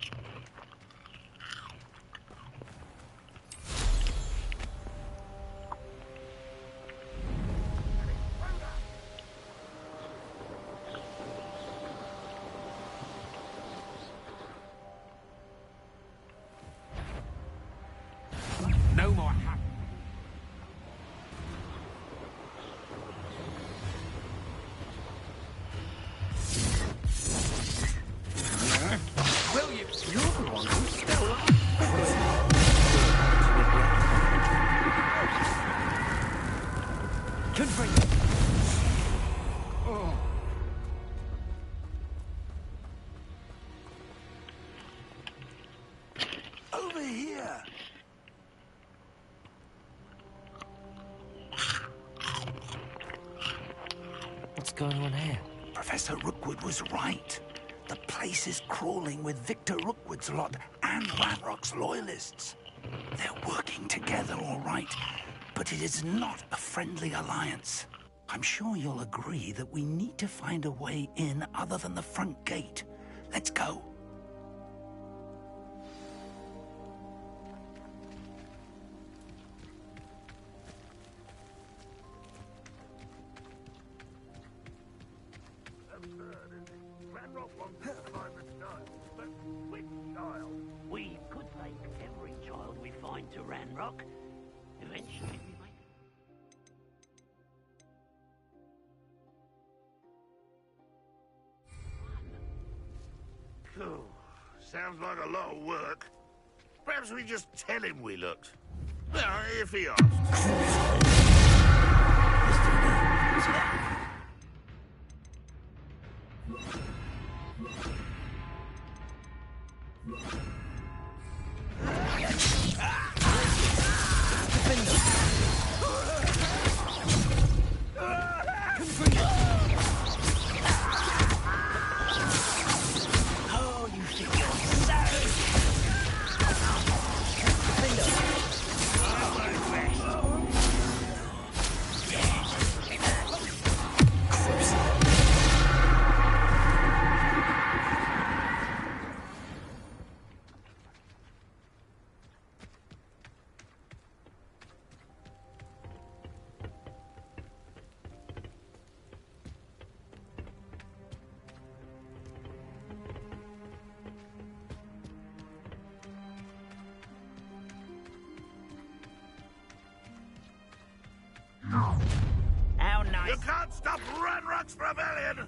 No more. Will you? You're the one who's still up. Could bring. Oh. Over here. What's going on here? Professor Rookwood was right. The place is crawling with Victor Rookwood's lot and Ranrock's loyalists. They're working together, all right, but it is not a friendly alliance. I'm sure you'll agree that we need to find a way in other than the front gate. Let's go. We could take every child we find to Ranrock. Eventually we might... Phew, sounds like a lot of work. Perhaps we just tell him we looked. Well, if he asks. Oh, you think you're savage? How nice. You can't stop Ranrock's rebellion!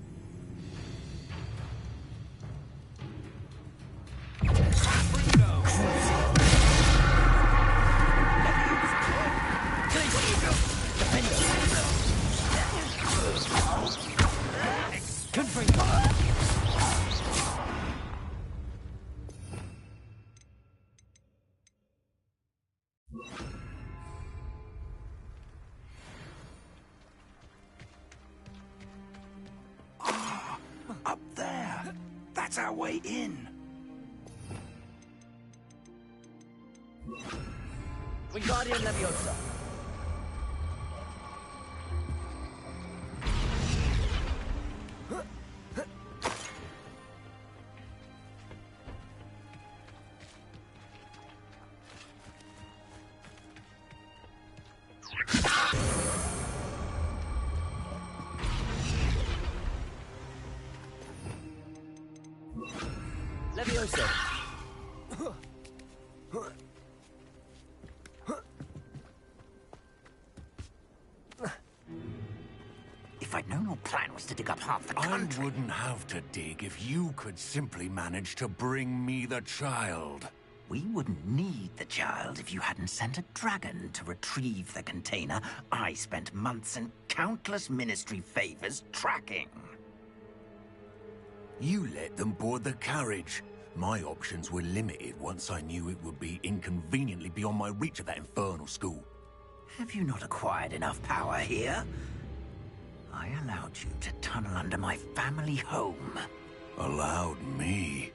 Up there. That's our way in. Wingardium Leviosa. Leviosa. If I'd known your plan was to dig up half the country... I wouldn't have to dig if you could simply manage to bring me the child. We wouldn't need the child if you hadn't sent a dragon to retrieve the container I spent months and countless ministry favors tracking. You let them board the carriage. My options were limited once I knew it would be inconveniently beyond my reach at that infernal school. Have you not acquired enough power here? I allowed you to tunnel under my family home. Allowed me?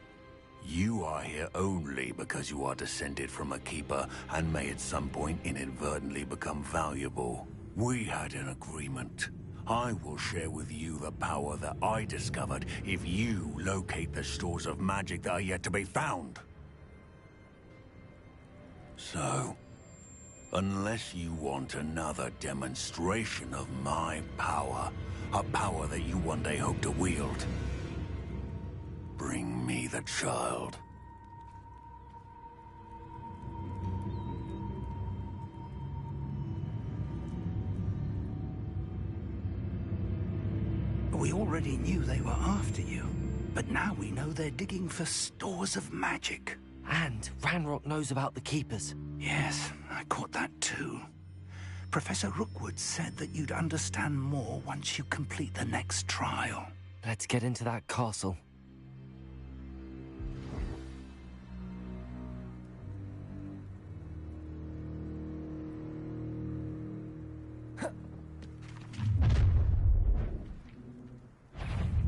You are here only because you are descended from a keeper and may at some point inadvertently become valuable. We had an agreement. I will share with you the power that I discovered if you locate the stores of magic that are yet to be found. So, unless you want another demonstration of my power, a power that you one day hope to wield, bring me the child. We already knew they were after you, but now we know they're digging for stores of magic. And Ranrock knows about the Keepers. Yes, I caught that too. Professor Rookwood said that you'd understand more once you complete the next trial. Let's get into that castle.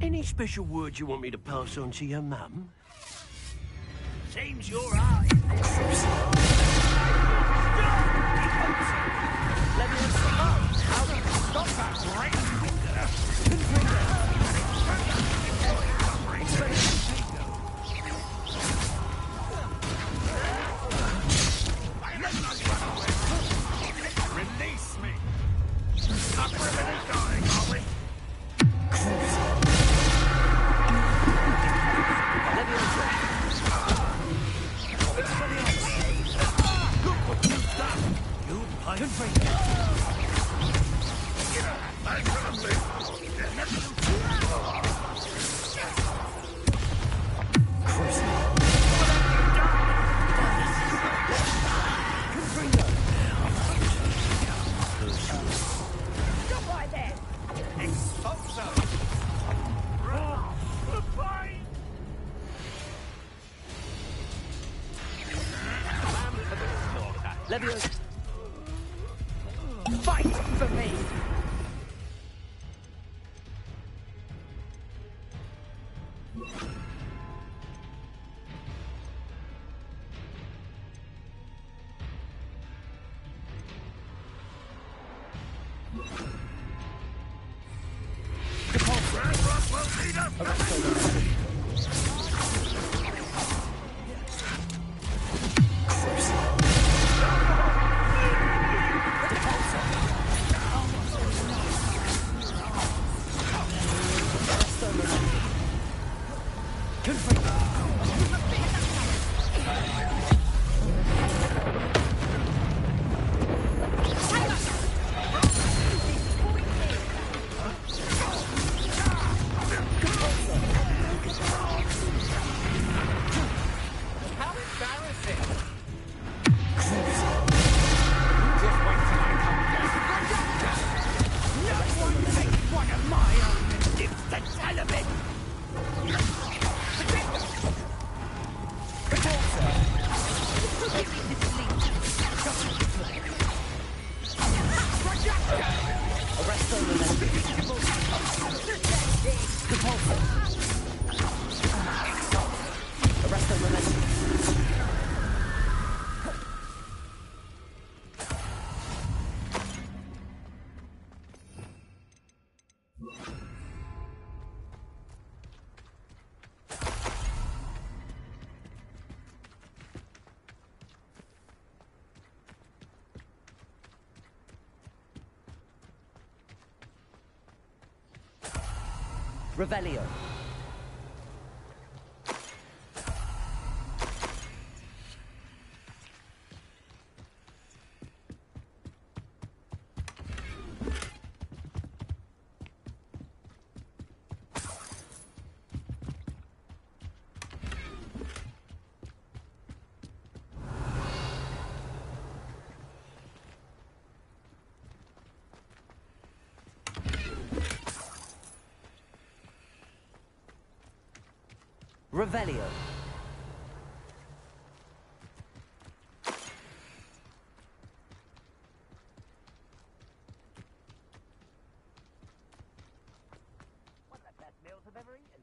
Any special words you want me to pass on to your mum? Seems your eyes. Stop that great Release me! Not really dying, are we? Look what you've done! You pirate! Stop right there! Leviosa. Fight for me! Arresto momentum. Revelio. Revelio. One of the best meals I've ever eaten.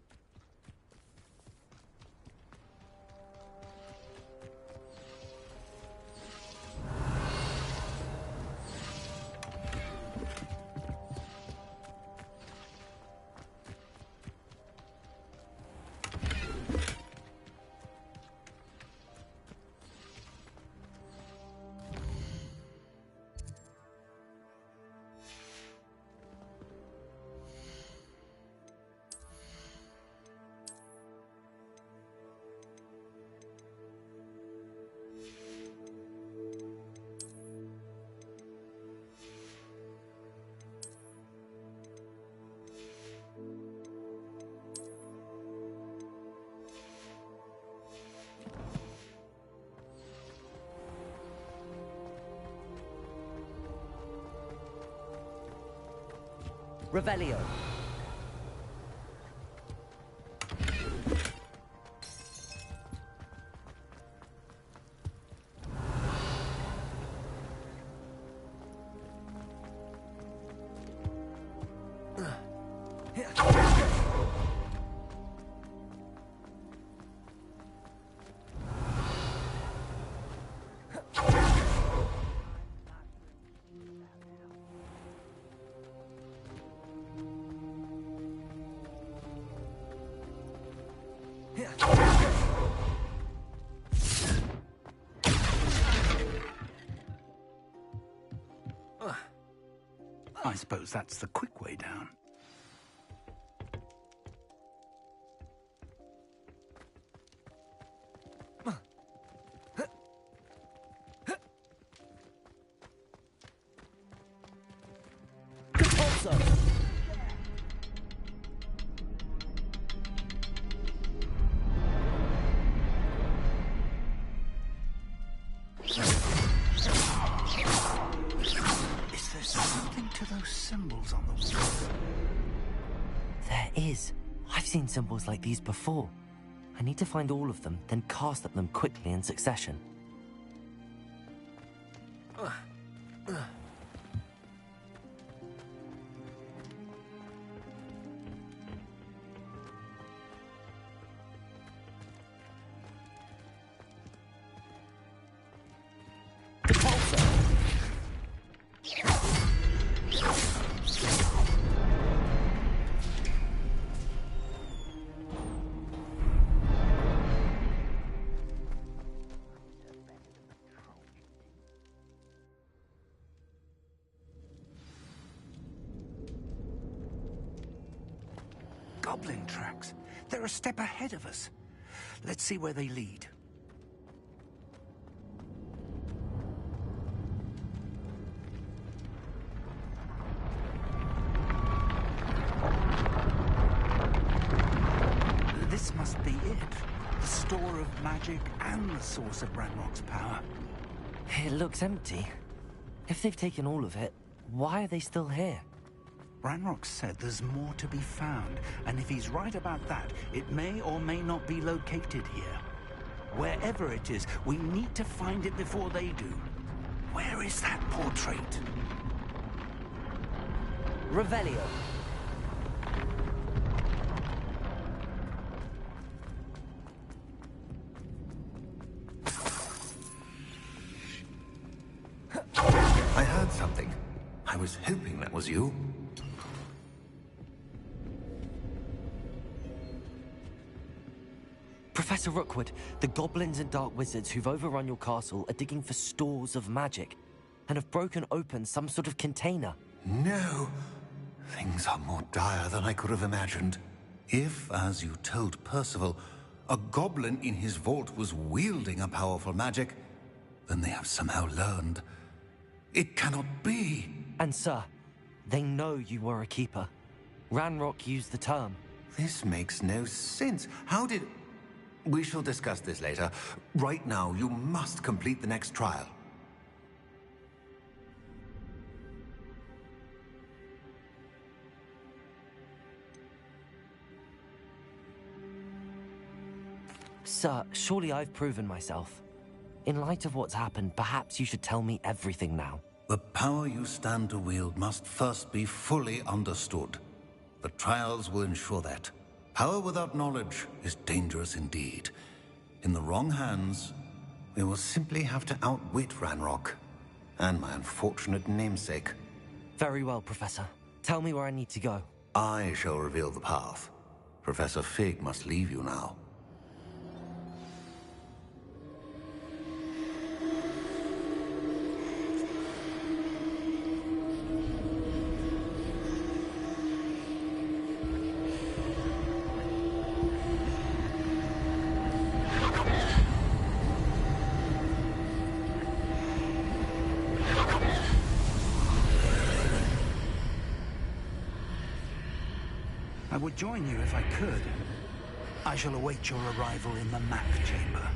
Revelio. I suppose that's the quick way down. Symbols on the wall. There is. I've seen symbols like these before. I need to find all of them, then cast at them quickly in succession. Goblin tracks. They're a step ahead of us. Let's see where they lead. This must be it. The store of magic and the source of Ranrock's power. It looks empty. If they've taken all of it, why are they still here? Ranrock said there's more to be found, and if he's right about that, it may or may not be located here. Wherever it is, we need to find it before they do. Where is that portrait? Revelio. I heard something. I was hoping that was you. Professor Rookwood, the goblins and dark wizards who've overrun your castle are digging for stores of magic and have broken open some sort of container. No. Things are more dire than I could have imagined. If, as you told Percival, a goblin in his vault was wielding a powerful magic, then they have somehow learned. It cannot be. And sir, they know you were a keeper. Ranrock used the term. This makes no sense. How did... We shall discuss this later. Right now, you must complete the next trial. Sir, surely I've proven myself. In light of what's happened, perhaps you should tell me everything now. The power you stand to wield must first be fully understood. The trials will ensure that. Power without knowledge is dangerous indeed. In the wrong hands, we will simply have to outwit Ranrock and my unfortunate namesake. Very well, Professor. Tell me where I need to go. I shall reveal the path. Professor Fig must leave you now. I would join you if I could. I shall await your arrival in the map chamber.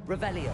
Revelio.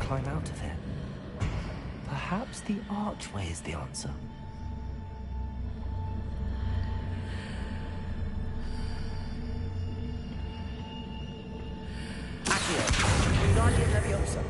Climb out of it. Perhaps the archway is the answer. Accio. Guardian Leviosa.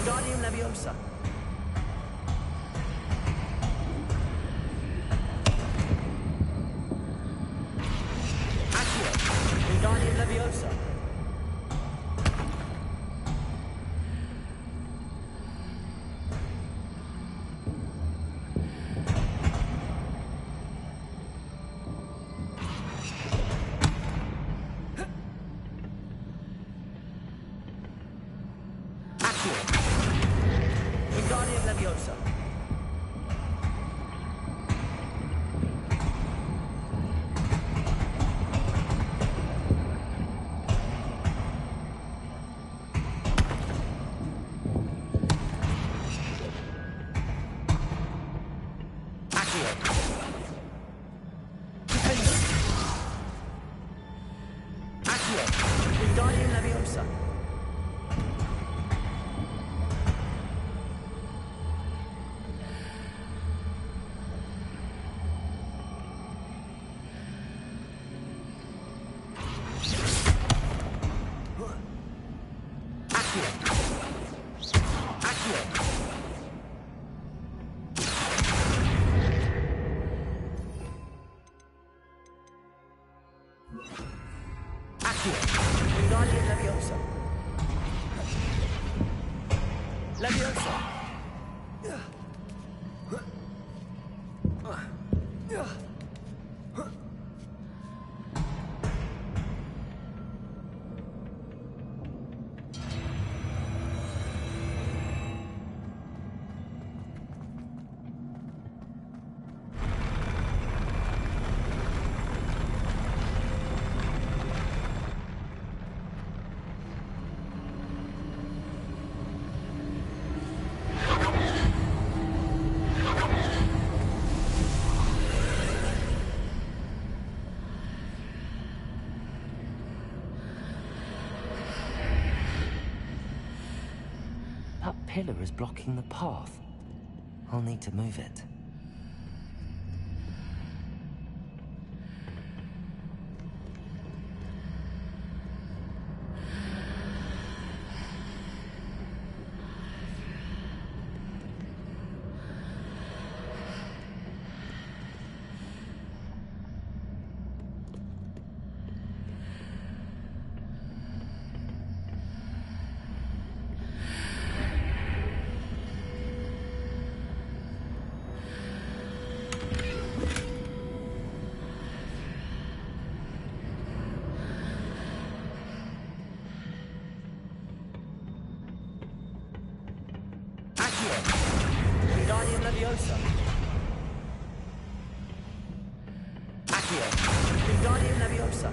Wingardium Leviosa. Accio. Wingardium Leviosa. Wingardium Leviosa. Accio. Accio. Wingardium Leviosa. Wingardium Leviosa. Leviosa. That pillar is blocking the path. I'll need to move it. Wingardium Leviosa. Accio. Wingardium Leviosa.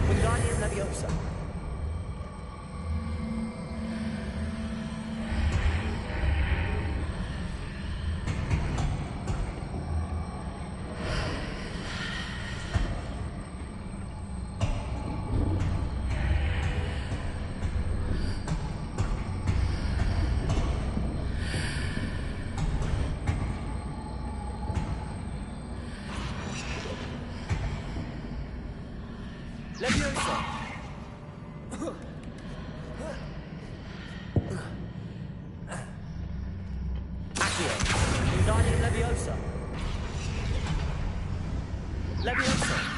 Wingardium Leviosa. Leviosa. Accio. Wingardium Leviosa. Leviosa.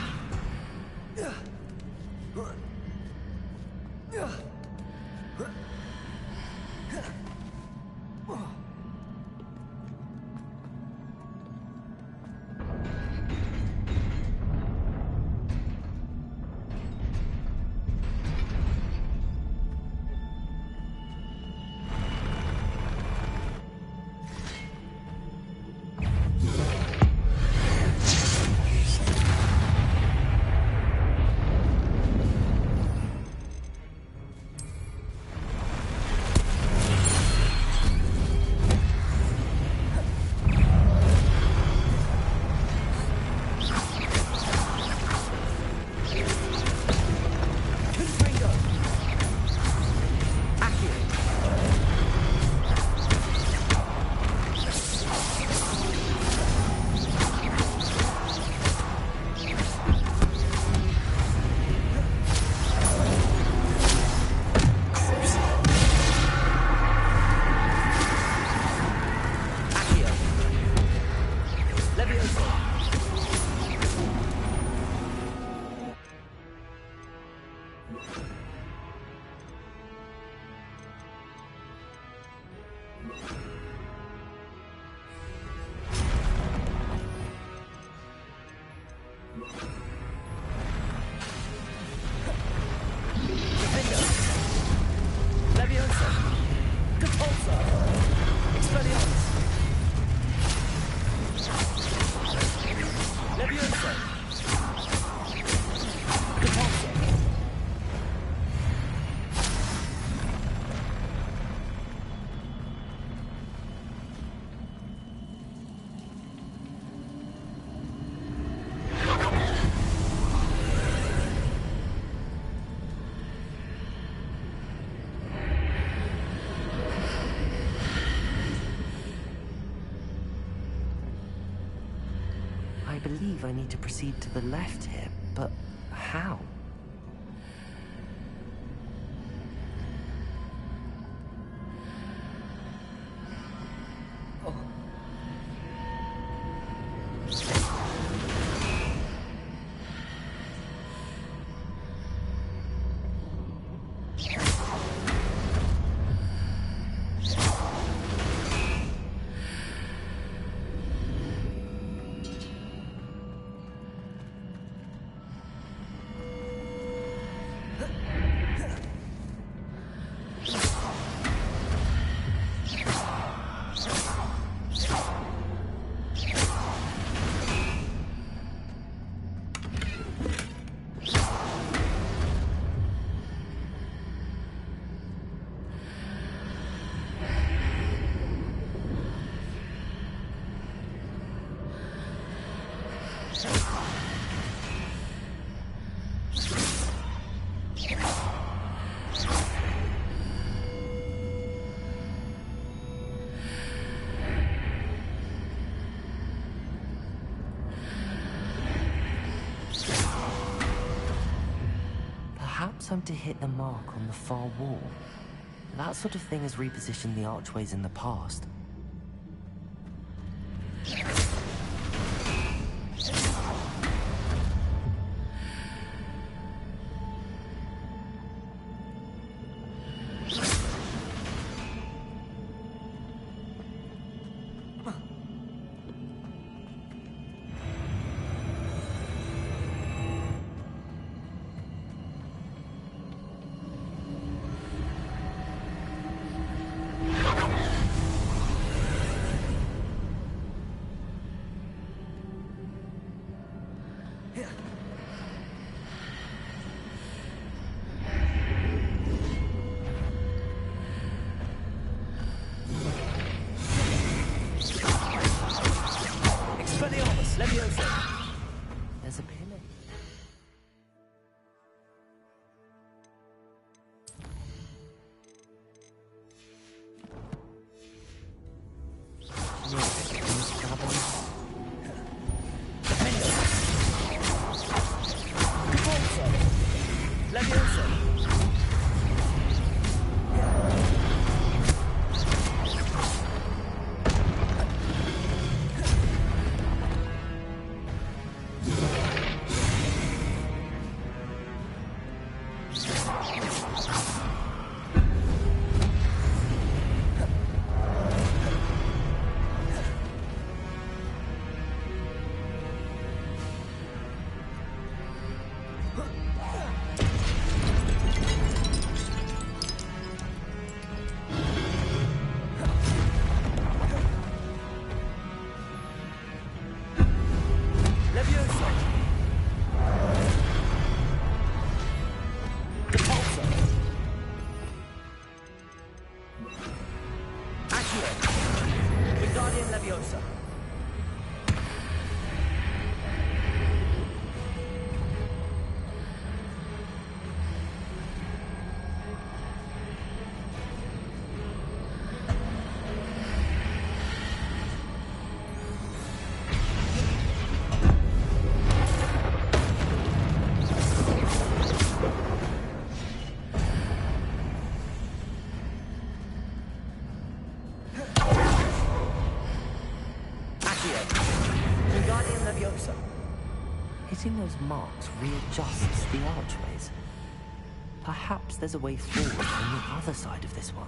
believe I need to proceed to the left here, but how? Perhaps I'm to hit the mark on the far wall. That sort of thing has repositioned the archways in the past. There's a pin. Hitting those marks readjusts the archways. Perhaps there's a way forward on the other side of this one.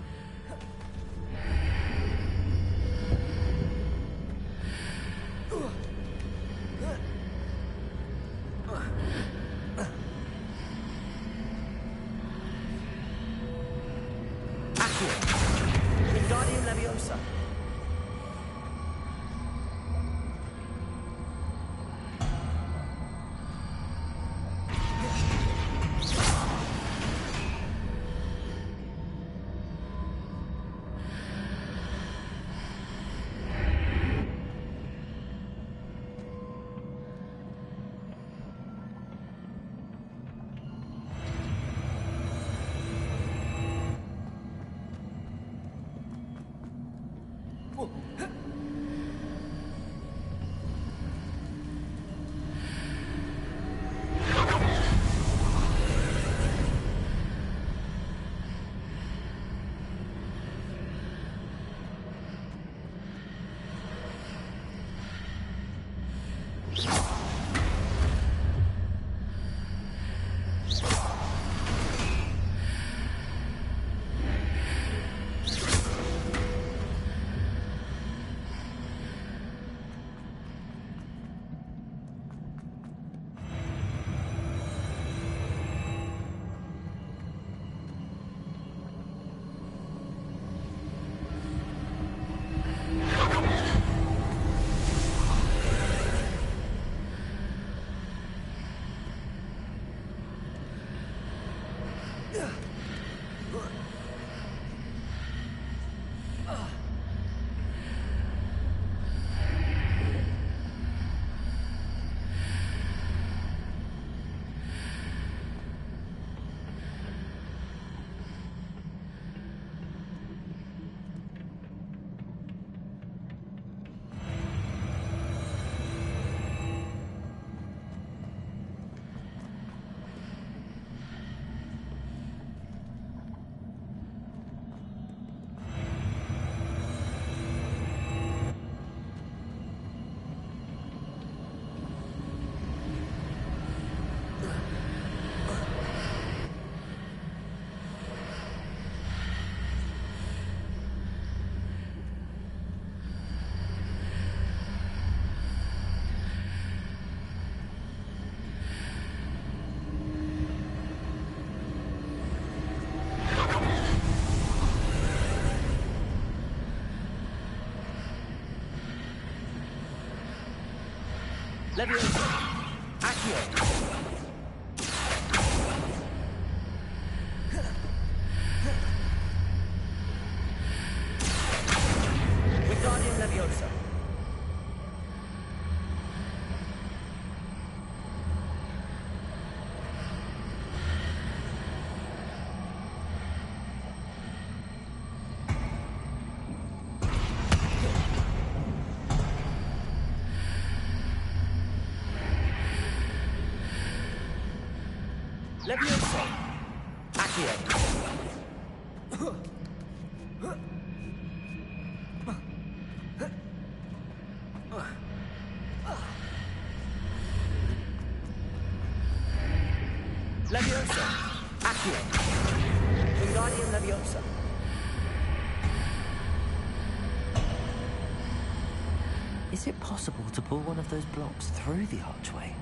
Leviosa! Accio! Wingardium Leviosa! Leviosa! Accio! Leviosa! Accio! Wingardium Leviosa! Is it possible to pull one of those blocks through the archway?